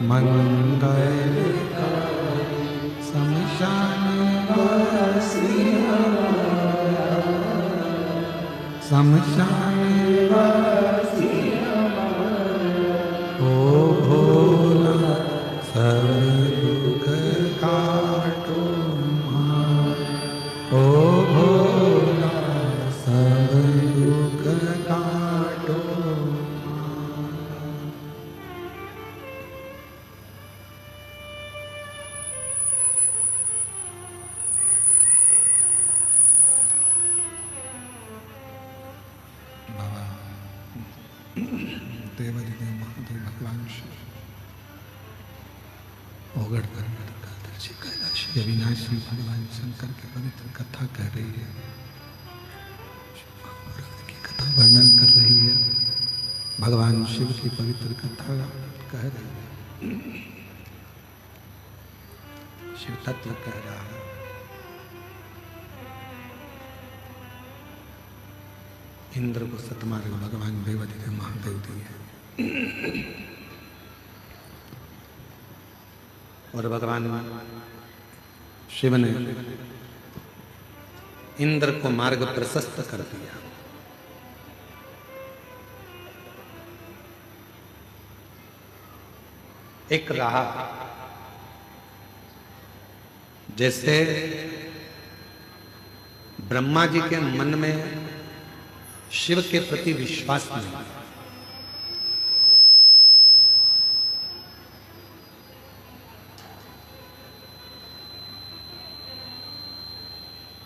मंगलकारी शमशान वासी शमशान वासी ओ भोला सब दुख काटो ओ भोला सब दुख काटो। बाबा देवादिदेव महादेव भगवान श्री ओगढ़ कर कैलाशी अविनाशी भगवान शंकर की पवित्र कथा कह रही है, की कथा वर्णन कर रही है, भगवान शिव की पवित्र कथा कह रही है, शिव तत्व कह रहा है। इंद्र को सतमार्ग भगवान देवादिदेव महादेव दिए और भगवान शिव ने इंद्र को मार्ग प्रशस्त कर दिया। एक रहा जैसे ब्रह्मा जी के मन में शिव के प्रति विश्वास नहीं,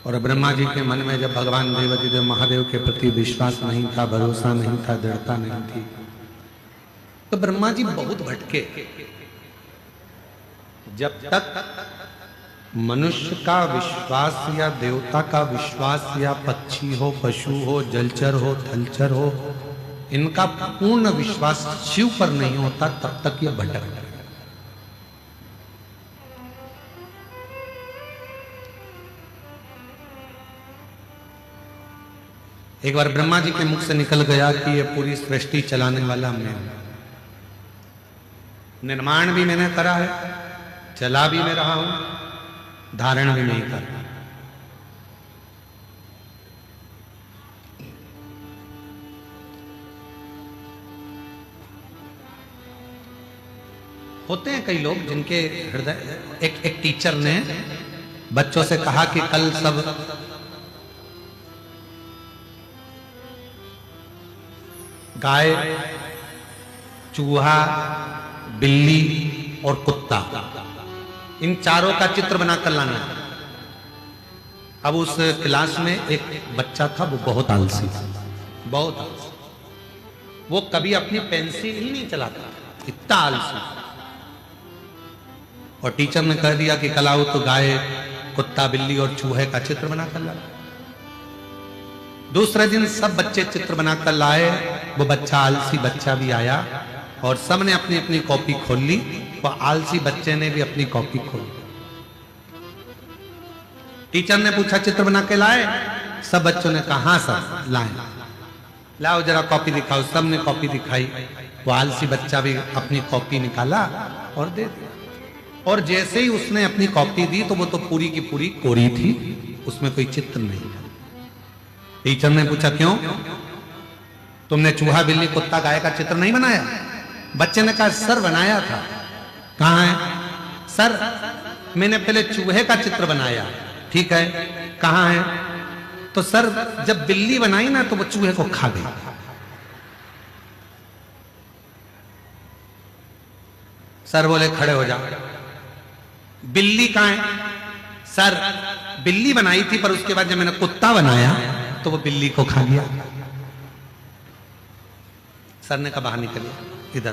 और ब्रह्मा जी के मन में जब भगवान देवादिदेव महादेव के प्रति विश्वास नहीं था, भरोसा नहीं था, दृढ़ता नहीं थी, तो ब्रह्मा जी बहुत भटके। जब तक मनुष्य का विश्वास या देवता का विश्वास या पक्षी हो, पशु हो, जलचर हो, थलचर हो, इनका पूर्ण विश्वास शिव पर नहीं होता, तब तक ये भटकते। एक बार ब्रह्मा जी के मुख से निकल गया कि ये पूरी सृष्टि चलाने वाला मैं हूं, निर्माण भी मैंने करा है, चला भी मैं रहा हूं, धारण भी नहीं कर। होते हैं कई लोग जिनके हृदय, एक टीचर ने बच्चों से कहा कि कल सब गाय, चूहा, बिल्ली और कुत्ता, इन चारों का चित्र बनाकर लाना। अब उस क्लास में एक बच्चा था, वो बहुत आलसी था, बहुत आलसी, वो कभी अपनी पेंसिल ही नहीं चलाता, इतना आलसी। और टीचर ने कह दिया कि कल आओ तो गाय, कुत्ता, बिल्ली और चूहे का चित्र बनाकर लाना। दूसरे दिन सब बच्चे चित्र बनाकर लाए, वो बच्चा आलसी बच्चा भी आया और सबने अपनी अपनी कॉपी खोल ली, वो आलसी बच्चे ने भी अपनी कॉपी खोल ली। टीचर ने पूछा चित्र बना के लाए? सब बच्चों ने कहा हाँ सर लाए। लाओ जरा कॉपी दिखाओ, सबने कॉपी दिखाई। वो आलसी बच्चा भी अपनी कॉपी निकाला और दे दिया, और जैसे ही उसने अपनी कॉपी दी तो वो तो पूरी की पूरी कोरी थी, उसमें कोई चित्र नहीं था। टीचर ने पूछा क्यों, तुमने चूहा, बिल्ली, कुत्ता, गाय का चित्र नहीं बनाया? बच्चे ने कहा सर बनाया था। कहाँ है? सर मैंने पहले चूहे का चित्र बनाया। ठीक है, कहाँ है? तो सर जब बिल्ली बनाई ना तो वो चूहे को खा गई। सर बोले खड़े हो जाओ। बिल्ली कहाँ है? सर बिल्ली बनाई थी, पर उसके बाद जब मैंने कुत्ता बनाया तो वो बिल्ली को खा गया। सर ने कहा बाहर निकलिए, इधर।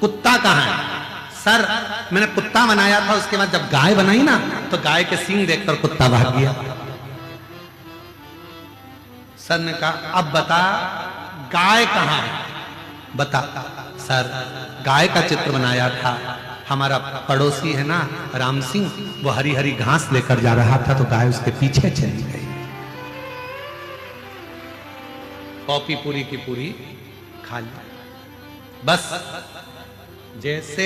कुत्ता कहाँ है? सर मैंने कुत्ता बनाया था, उसके बाद जब गाय बनाई ना तो गाय के सींग देखकर कुत्ता भाग गया। सर ने कहा अब बता गाय कहाँ है? बता। सर गाय का चित्र बनाया था, हमारा पड़ोसी है ना राम सिंह, वो हरी हरी घास लेकर जा रहा था तो गाय उसके पीछे चली गई। कॉपी पूरी की पूरी खा ली। बस जैसे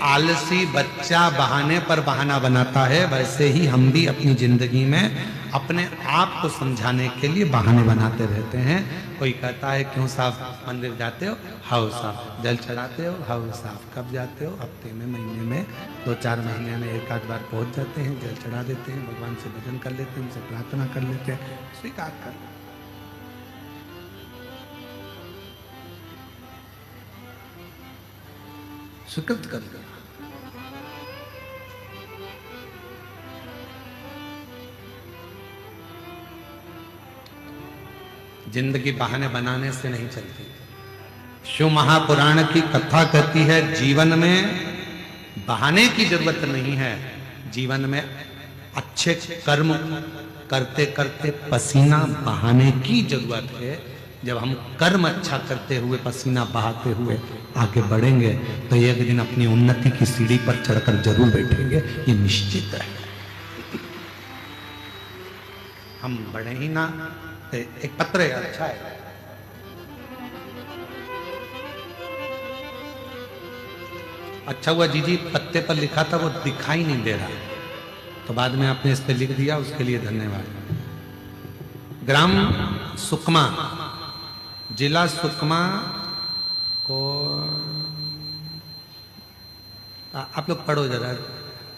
आलसी बच्चा बहाने पर बहाना बनाता है, वैसे ही हम भी अपनी जिंदगी में अपने आप को समझाने के लिए बहाने बनाते रहते हैं। कोई कहता है क्यों साहब मंदिर जाते हो? हाउ साहब। जल चढ़ाते हो? हाउ साहब। कब जाते हो? हफ्ते में, महीने में, 2-4 महीने में एक आध बार पहुंच जाते हैं, जल चढ़ा देते हैं, भगवान से भजन कर लेते हैं, उनसे प्रार्थना कर लेते हैं, स्वीकार कर लेते हैं। स्वीकृत कर लिया। जिंदगी बहाने बनाने से नहीं चलती। शिव महापुराण की कथा कहती है जीवन में बहाने की जरूरत नहीं है, जीवन में अच्छे कर्म करते करते पसीना बहाने की जरूरत है। जब हम कर्म अच्छा करते हुए पसीना बहाते हुए आगे बढ़ेंगे तो एक दिन अपनी उन्नति की सीढ़ी पर चढ़कर जरूर बैठेंगे, ये निश्चित है। हम बढ़े ही ना। एक पत्र है, अच्छा है। अच्छा हुआ जीजी पत्ते पर लिखा था, वो दिखाई नहीं दे रहा, तो बाद में आपने इस पे लिख दिया, उसके लिए धन्यवाद। ग्राम सुकमा, जिला सुकमा को आप लोग पढ़ो जरा।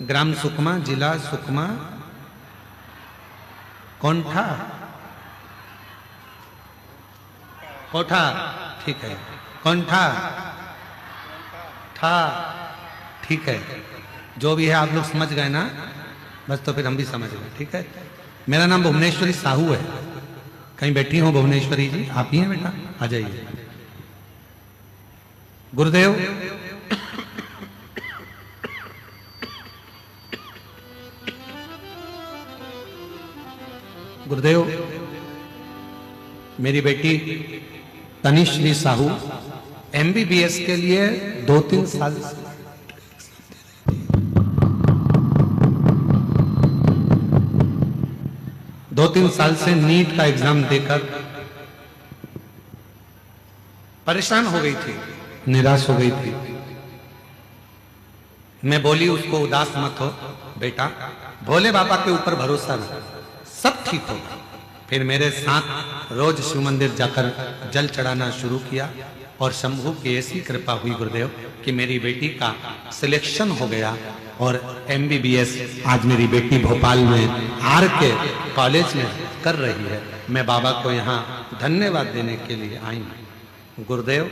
ग्राम सुकमा, जिला सुकमा, कौन था? कोठा, ठीक है। कौन था? ठीक है। जो भी है आप लोग समझ गए ना, बस तो फिर हम भी समझ गए, ठीक है। मेरा नाम भुवनेश्वरी साहू है। कहीं बैठी हो भुवनेश्वरी जी? आप ही हैं बेटा, आ जाइए। गुरुदेव, गुरुदेव, मेरी बेटी तनिश्री साहू MBBS के लिए 2-3 साल से नीट का एग्जाम देकर परेशान हो गई थी, निराश हो गई थी। मैं बोली उसको उदास मत हो बेटा, भोले बाबा के ऊपर भरोसा रखो, सब ठीक होगा। फिर मेरे साथ रोज शिव मंदिर जाकर जल चढ़ाना शुरू किया और शंभू की ऐसी कृपा हुई गुरुदेव कि मेरी बेटी का सिलेक्शन हो गया और MBBS आज मेरी बेटी भोपाल में RK कॉलेज में कर रही है। मैं बाबा को यहाँ धन्यवाद देने के लिए आई हूँ। गुरुदेव,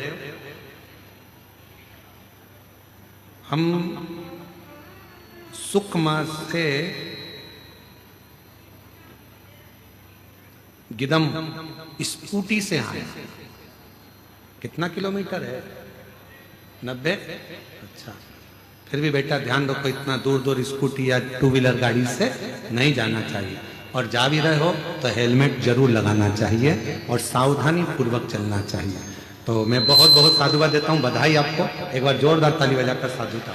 हम सुकमा से गिदम स्कूटी से आए। कितना किलोमीटर है? 90? अच्छा, फिर भी बेटा ध्यान रखो, इतना दूर दूर स्कूटी या 2 व्हीलर गाड़ी से नहीं जाना चाहिए, और जा भी रहे हो तो हेलमेट जरूर लगाना चाहिए और सावधानी पूर्वक चलना चाहिए। तो मैं बहुत बहुत साधुवाद देता हूँ, बधाई आपको। एक बार जोरदार ताली बजाकर साधुता।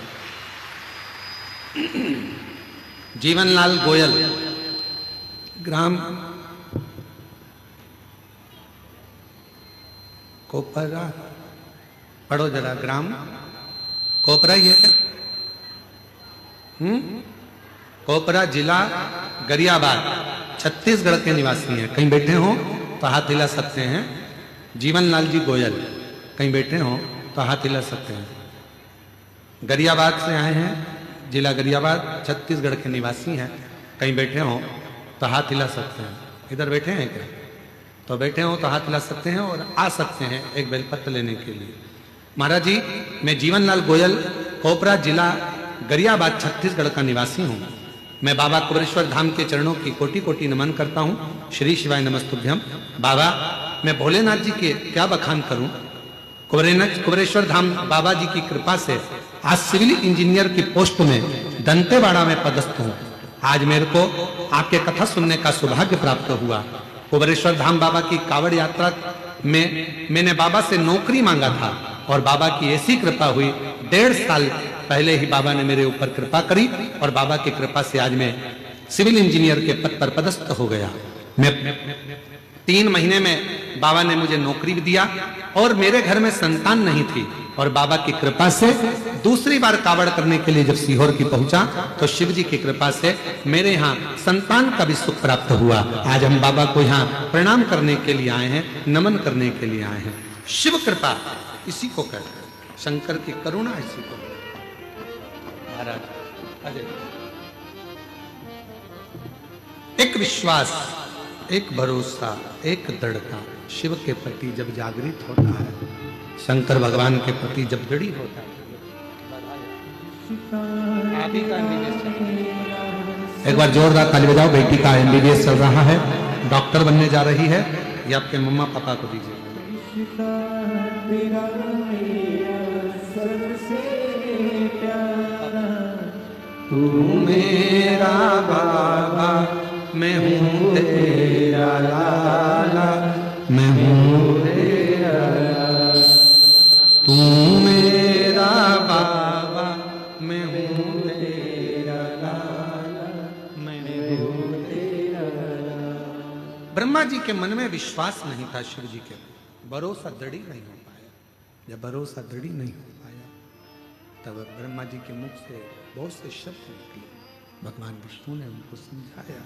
जीवनलाल गोयल, ग्राम कोपरा, पढ़ो जरा। ग्राम कोपरा ही है, कोपरा, जिला गरियाबाद, छत्तीसगढ़ के निवासी हैं। कहीं बैठे हो तो हाथ हिला सकते हैं। जीवनलाल जी गोयल, कहीं बैठे हो तो हाथ हिला सकते हैं। गरियाबाद से आए हैं, जिला गरियाबाद, छत्तीसगढ़ के निवासी हैं। कहीं बैठे हो तो हाथ हिला सकते हैं। इधर बैठे हैं क्या? तो बैठे हो तो हाथ हिला सकते हैं और आ सकते हैं एक बेलपत्र लेने के लिए। महाराज जी, मैं जीवनलाल गोयल, कोपरा, जिला गरियाबाद, छत्तीसगढ़ का निवासी हूँ। मैं बाबा कुबेरेश्वर धाम के चरणों की कोटि कोटि नमन करता हूँ। श्री शिवाय नमस्तुभ्यम। बाबा, मैं भोलेनाथ जी के क्या बखान करूं। कुबेरेश्वर धाम बाबा जी की कृपा से आज सिविल इंजीनियर की पोस्ट में दंतेवाड़ा में पदस्थ हूं। आज मेरे को आपके कथा सुनने का सौभाग्य प्राप्त हुआ। कुबेरेश्वर धाम बाबा की कावड़ यात्रा में मैंने बाबा से नौकरी मांगा था और बाबा की ऐसी कृपा हुई, 1.5 साल पहले ही बाबा ने मेरे ऊपर कृपा करी और बाबा की कृपा से आज मैं सिविल इंजीनियर के पद पर पदस्थ हो गया। मैं 3 महीने में बाबा ने मुझे नौकरी भी दिया और मेरे घर में संतान नहीं थी। और बाबा की कृपा से दूसरी बार कावड़ करने के लिए जब सीहोर की पहुंचा तो शिव जी की कृपा से मेरे यहाँ संतान का भी सुख प्राप्त हुआ। आज हम बाबा को यहाँ प्रणाम करने के लिए आए हैं, नमन करने के लिए आए हैं। शिव कृपा इसी को कहते हैं, शंकर की करुणा इसी को। महाराज अजय, एक विश्वास, एक भरोसा, एक दृढ़ता शिव के प्रति जब जागृत होता है, शंकर भगवान के प्रति जब दृढ़ होता है। आप ही का MBBS चल रहा है। एक बार जोरदार ताली बजाओ। बेटी का MBBS चल रहा है, डॉक्टर बनने जा रही है। ये आपके मम्मा पापा को दीजिए। तू मेरा बाबा, मैं हूँ तेरा लाला, मैं हूँ तेरा, तू मेरा बाबा, मैं हूँ तेरा लाला, मैं हूँ तेरा। ब्रह्मा जी के मन में विश्वास नहीं था शिव जी के, भरोसा दृढ़ नहीं हो पाया। जब भरोसा दृढ़ नहीं हो पाया तब ब्रह्मा जी के मुख से बहुत से शब्द निकले। भगवान विष्णु ने उनको समझाया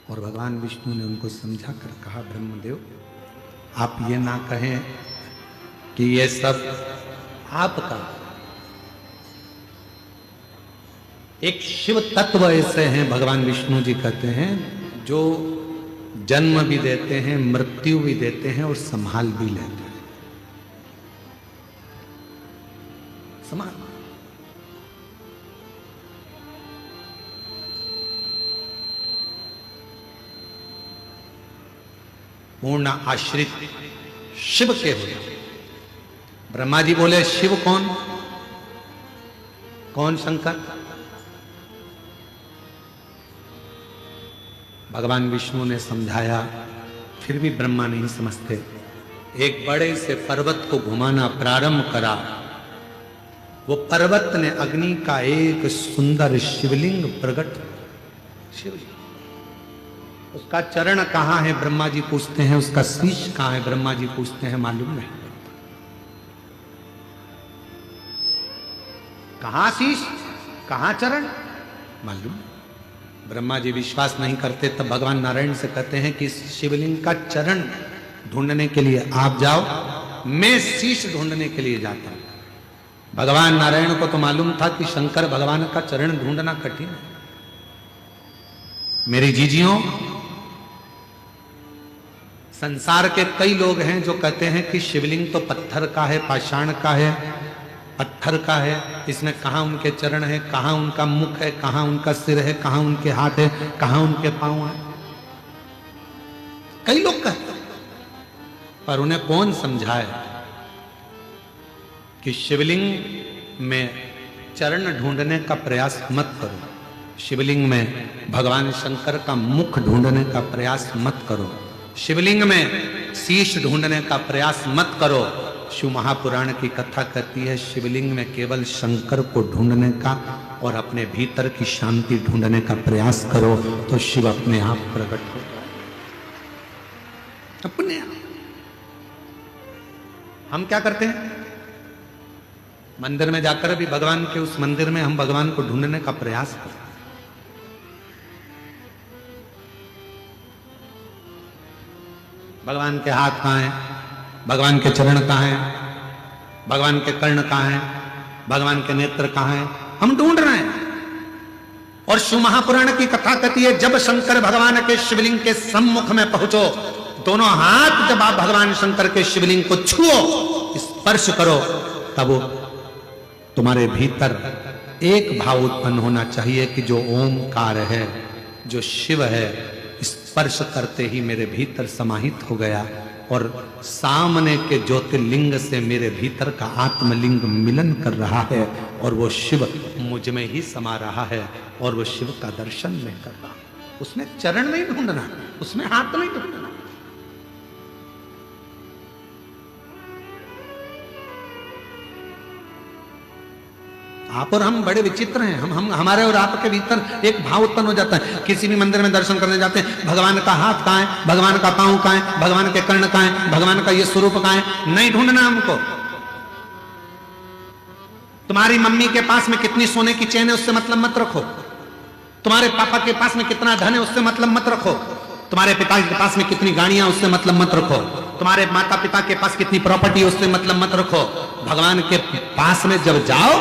और भगवान विष्णु ने उनको समझा कर कहा, ब्रह्मदेव आप ये ना कहें कि ये सब आपका, एक शिव तत्व ऐसे हैं भगवान विष्णु जी कहते हैं जो जन्म भी देते हैं, मृत्यु भी देते हैं और संभाल भी लेते हैं। संभाल, पूर्ण आश्रित शिव के हुए। ब्रह्मा जी बोले शिव कौन? कौन शंकर? भगवान विष्णु ने समझाया, फिर भी ब्रह्मा नहीं समझते। एक बड़े से पर्वत को घुमाना प्रारंभ करा। वो पर्वत ने अग्नि का एक सुंदर शिवलिंग प्रकट। शिवलिंग, उसका चरण कहां है ब्रह्मा जी पूछते हैं, उसका शीश कहां है ब्रह्मा जी पूछते हैं, मालूम नहीं। कहां शीश, कहां चरण, मालूम नहीं। ब्रह्मा जी विश्वास नहीं करते, तब भगवान नारायण से कहते हैं कि शिवलिंग का चरण ढूंढने के लिए आप जाओ, मैं शीश ढूंढने के लिए जाता हूं। भगवान नारायण को तो मालूम था कि शंकर भगवान का चरण ढूंढना कठिन है। मेरी जीजियों, संसार के कई लोग हैं जो कहते हैं कि शिवलिंग तो पत्थर का है, पाषाण का है, पत्थर का है, इसमें कहां उनके चरण है, कहां उनका मुख है, कहां उनका सिर है, कहां उनके हाथ है, कहां उनके पांव है। कई लोग कहते हैं, पर उन्हें कौन समझाए कि शिवलिंग में चरण ढूंढने का प्रयास मत करो, शिवलिंग में भगवान शंकर का मुख ढूंढने का प्रयास मत करो, शिवलिंग में शीश ढूंढने का प्रयास मत करो। शिव महापुराण की कथा कहती है शिवलिंग में केवल शंकर को ढूंढने का और अपने भीतर की शांति ढूंढने का प्रयास करो तो शिव अपने आप प्रकट होगा, अपने आप। हम क्या करते हैं, मंदिर में जाकर भी भगवान के उस मंदिर में हम भगवान को ढूंढने का प्रयास करते हैं। भगवान के हाथ कहां हैं, भगवान के चरण कहां हैं, भगवान के कर्ण कहां हैं, भगवान के नेत्र कहां हैं, हम ढूंढ रहे हैं। और शिव महापुराण की कथा कहती है जब शंकर भगवान के शिवलिंग के सम्मुख में पहुंचो, दोनों हाथ जब आप भगवान शंकर के शिवलिंग को छुओ, स्पर्श करो, तब तुम्हारे भीतर एक भाव उत्पन्न होना चाहिए कि जो ओमकार है, जो शिव है, स्पर्श करते ही मेरे भीतर समाहित हो गया और सामने के ज्योतिर्लिंग से मेरे भीतर का आत्मलिंग मिलन कर रहा है और वो शिव मुझ में ही समा रहा है और वो शिव का दर्शन मैं कर रहा हूं। उसमें चरण नहीं ढूंढना, उसमें हाथ नहीं ढूंढना। आप और हम बड़े विचित्र हैं। हम हमारे और आपके भीतर एक भाव उत्पन्न हो जाता है। किसी भी मंदिर में दर्शन करने जाते हैं, भगवान का हाथ कहाँ है, भगवान का पांव कहाँ है, भगवान के कर्ण कहाँ है, भगवान का ये स्वरूप कहाँ है, नहीं ढूंढना हमको। तुम्हारी मम्मी के पास में कितनी सोने की चेन है उससे मतलब मत रखो। तुम्हारे पापा के पास में कितना धन है उससे मतलब मत रखो। तुम्हारे पिता के पास में कितनी गाड़ियां उससे मतलब मत रखो। तुम्हारे माता पिता के पास कितनी प्रॉपर्टी उससे मतलब मत रखो। भगवान के पास में जब जाओ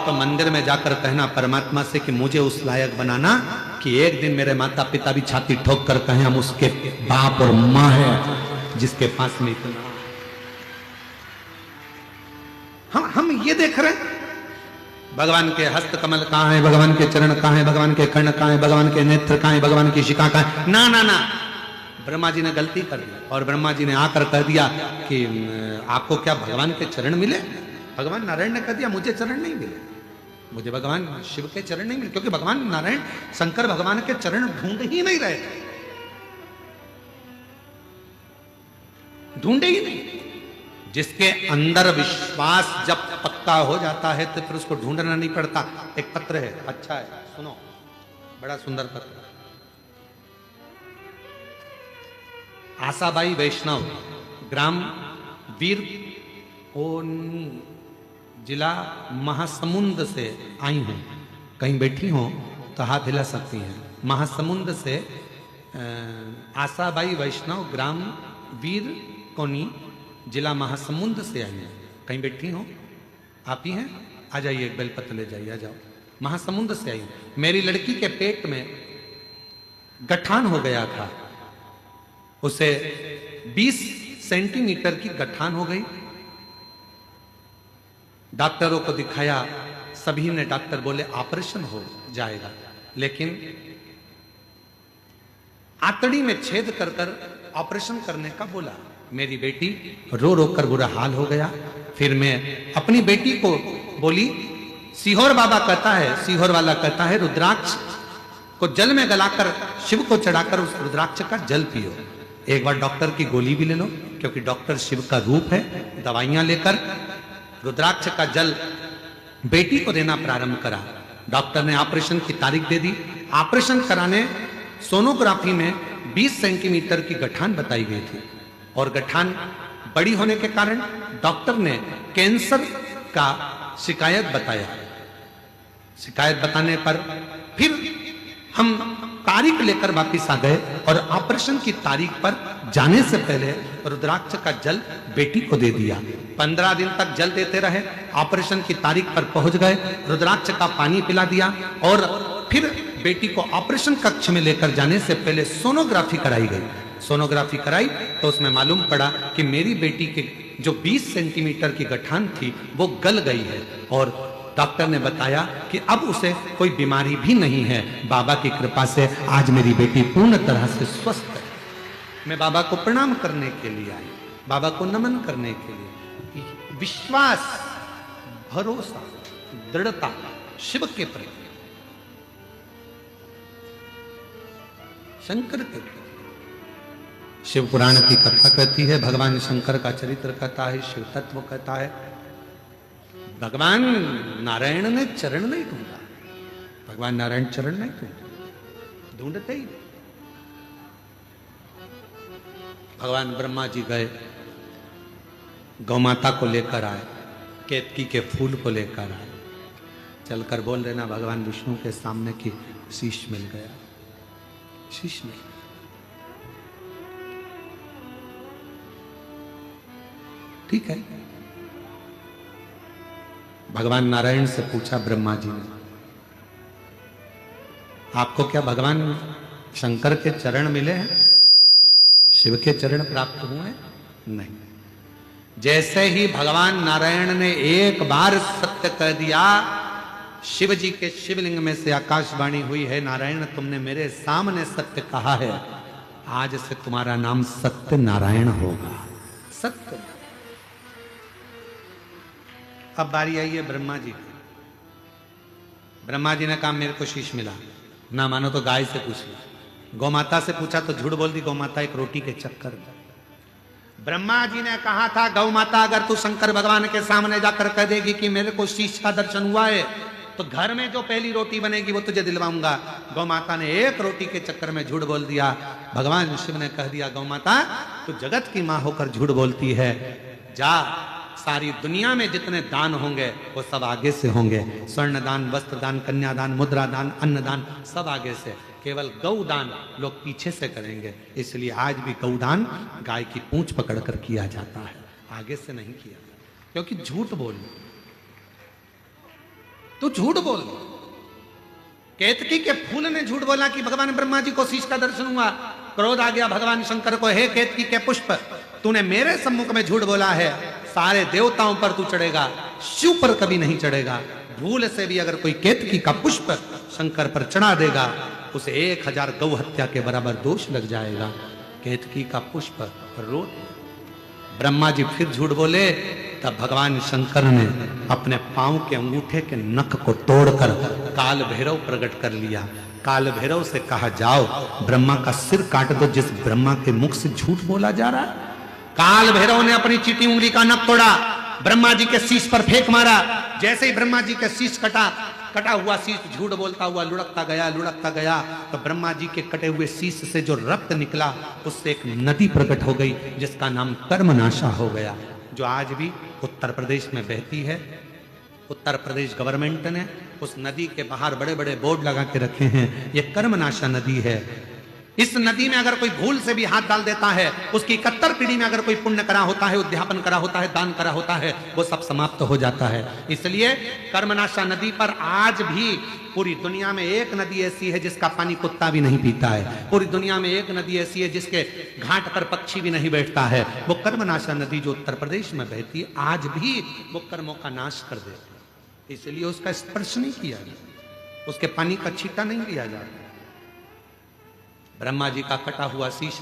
तो मंदिर में जाकर कहना परमात्मा से कि मुझे उस लायक बनाना कि एक दिन मेरे माता पिता भी छाती ठोक कर कहें हम उसके बाप और मां है जिसके पास में इतना। हम ये देख रहे हैं भगवान के हस्त कमल कहां है, भगवान के चरण कहां है, भगवान के कर्ण कहां है, भगवान के नेत्र कहां है, भगवान की शिखा कहां है। ना ना ना, ब्रह्मा जी ने गलती कर दी और ब्रह्मा जी ने आकर कह दिया कि आपको क्या भगवान के चरण मिले? भगवान नारायण ने कह दिया मुझे चरण नहीं मिले, मुझे भगवान शिव के चरण नहीं मिले, क्योंकि भगवान नारायण शंकर भगवान के चरण ढूंढ ही नहीं रहे थे, ढूंढे ही नहीं। जिसके अंदर विश्वास जब पक्का हो जाता है तो फिर उसको ढूंढना नहीं पड़ता। एक पत्र है, अच्छा है, सुनो, बड़ा सुंदर पत्र। आशाबाई वैष्णव, ग्राम वीर ओनी, जिला महासमुंद से आई हूं। कहीं बैठी हो तो हाथ हिला सकती हैं। महासमुंद से आशाबाई वैष्णव, ग्राम वीर कोनी, जिला महासमुंद से आई हैं। कहीं बैठी हो? आप ही हैं? आ जाइए, एक बेलपत्र ले जाइए, आ जाओ। महासमुंद से आई हूं। मेरी लड़की के पेट में गठान हो गया था, उसे 20 सेंटीमीटर की गठान हो गई। डॉक्टरों को दिखाया, सभी ने डॉक्टर बोले ऑपरेशन हो जाएगा, लेकिन आंतड़ी में छेद कर कर ऑपरेशन करने का बोला। मेरी बेटी रो रो कर बुरा हाल हो गया। फिर मैं अपनी बेटी को बोली, सीहोर बाबा कहता है, सीहोर वाला कहता है रुद्राक्ष को जल में गलाकर शिव को चढ़ाकर उस रुद्राक्ष का जल पियो। एक बार डॉक्टर की गोली भी ले लो, क्योंकि डॉक्टर शिव का रूप है। दवाइयां लेकर रुद्राक्ष का जल बेटी को देना प्रारंभ करा। डॉक्टर ने ऑपरेशन की तारीख दे दी। ऑपरेशन कराने सोनोग्राफी में 20 सेंटीमीटर की गठान बताई गई थी और गठान बड़ी होने के कारण डॉक्टर ने कैंसर का शिकायत बताया। शिकायत बताने पर फिर हम तारीख लेकर वापिस आ गए और ऑपरेशन की तारीख पर जाने से पहले रुद्राक्ष का जल बेटी को दे दिया। 15 दिन तक जल देते रहे। ऑपरेशन की तारीख पर पहुंच गए, रुद्राक्ष का पानी पिला दिया और फिर बेटी को ऑपरेशन कक्ष में लेकर जाने से पहले सोनोग्राफी कराई गई। सोनोग्राफी कराई तो उसमें मालूम पड़ा कि मेरी बेटी के जो 20 सेंटीमीटर की गठान थी वो गल गई है और डॉक्टर ने बताया कि अब उसे कोई बीमारी भी नहीं है। बाबा की कृपा से आज मेरी बेटी पूर्ण तरह से स्वस्थ है। मैं बाबा को प्रणाम करने के लिए आई, बाबा को नमन करने के लिए। विश्वास, भरोसा, दृढ़ता शिव के प्रति, शंकर के प्रति। शिव पुराण की कथा कहती है, भगवान शंकर का चरित्र कहता है, शिव तत्व कहता है। भगवान नारायण ने चरण नहीं ढूंढा, भगवान नारायण चरण नहीं ढूंढा, ढूंढते ही। भगवान ब्रह्मा जी गए, गौमाता को लेकर आए, केतकी के फूल को लेकर आए। चलकर बोल देना भगवान विष्णु के सामने की शीश मिल गया, शीश मिल गया। ठीक है। भगवान नारायण से पूछा ब्रह्मा जी ने, आपको क्या भगवान शंकर के चरण मिले हैं, शिव के चरण प्राप्त हुए हैं? नहीं। जैसे ही भगवान नारायण ने एक बार सत्य कह दिया, शिव जी के शिवलिंग में से आकाशवाणी हुई है, नारायण तुमने मेरे सामने सत्य कहा है, आज से तुम्हारा नाम सत्य नारायण होगा। सत्य। अब बारी आई है ब्रह्मा जी की। ब्रह्मा जी ने कहा मेरे को शीश मिला, ना मानो तो गाय से पूछ लो। गौमाता से पूछा तो झूठ बोल दी गौमाता, एक रोटी के चक्कर में। ब्रह्मा जी ने कहा था गौमाता अगर तू शंकर भगवान के सामने जाकर कह देगी कि मेरे को शीश का दर्शन हुआ है तो घर में जो पहली रोटी बनेगी वो तुझे दिलवाऊंगा। गौ माता ने एक रोटी के चक्कर में झूठ बोल दिया। भगवान शिव ने कह दिया, गौ माता तू जगत की मां होकर झूठ बोलती है, जा सारी दुनिया में जितने दान होंगे वो सब आगे से होंगे। स्वर्ण दान, वस्त्र दान, कन्यादान, मुद्रा दान, अन्नदान सब आगे से, केवल गौदान लोग पीछे से करेंगे। इसलिए आज भी गौदान गाय की पूंछ पकड़कर किया जाता है, आगे से नहीं किया, क्योंकि झूठ बोल, तू झूठ बोल। केतकी के फूल ने झूठ बोला कि भगवान ब्रह्मा जी को शीश का दर्शन हुआ। क्रोध आ गया भगवान शंकर को, हे केतकी के पुष्प, तूने मेरे सम्मुख में झूठ बोला है, सारे देवताओं पर तू चढ़ेगा, शिव पर कभी नहीं चढ़ेगा। भूल से भी अगर कोई केतकी का पुष्प शंकर पर चढ़ा देगा, उसे 1000 गौ हत्या के बराबर दोष लग जाएगा। केतकी का पुष्प रो, ब्रह्मा जी फिर झूठ बोले, तब भगवान शंकर ने अपने पांव के अंगूठे के नख को तोड़कर काल भैरव प्रकट कर लिया। काल भैरव से कहा, जाओ ब्रह्मा का सिर काट दो, जिस ब्रह्मा के मुख से झूठ बोला जा रहा है। काल भैरव ने अपनी चीटी उंगली का नख तोड़ा, ब्रह्मा जी के शीश पर फेंक मारा। जैसे ही ब्रह्मा जी के शीश कटा हुआ शीश झूठ बोलता हुआ लुढ़कता गया, तो ब्रह्मा जी के कटे हुए शीश से जो रक्त निकला, उससे एक नदी प्रकट हो गई, जिसका नाम कर्मनाशा हो गया, जो आज भी उत्तर प्रदेश में बहती है। उत्तर प्रदेश गवर्नमेंट ने उस नदी के बाहर बड़े बड़े बोर्ड लगा के रखे हैं, ये कर्मनाशा नदी है। इस नदी में अगर कोई भूल से भी हाथ डाल देता है, उसकी 71 पीढ़ी में अगर कोई पुण्य करा होता है, उद्यापन करा होता है, दान करा होता है, वो सब समाप्त हो जाता है। इसलिए कर्मनाशा नदी पर आज भी पूरी दुनिया में एक नदी ऐसी है जिसका पानी कुत्ता भी नहीं पीता है। पूरी दुनिया में एक नदी ऐसी है जिसके घाट पर पक्षी भी नहीं बैठता है, वो कर्मनाशा नदी जो उत्तर प्रदेश में बहती है। आज भी वो कर्मों का नाश कर देती है, इसलिए उसका स्पर्श नहीं किया जाता, उसके पानी का छींटा नहीं लिया जाता। ब्रह्मा जी का कटा हुआ शीश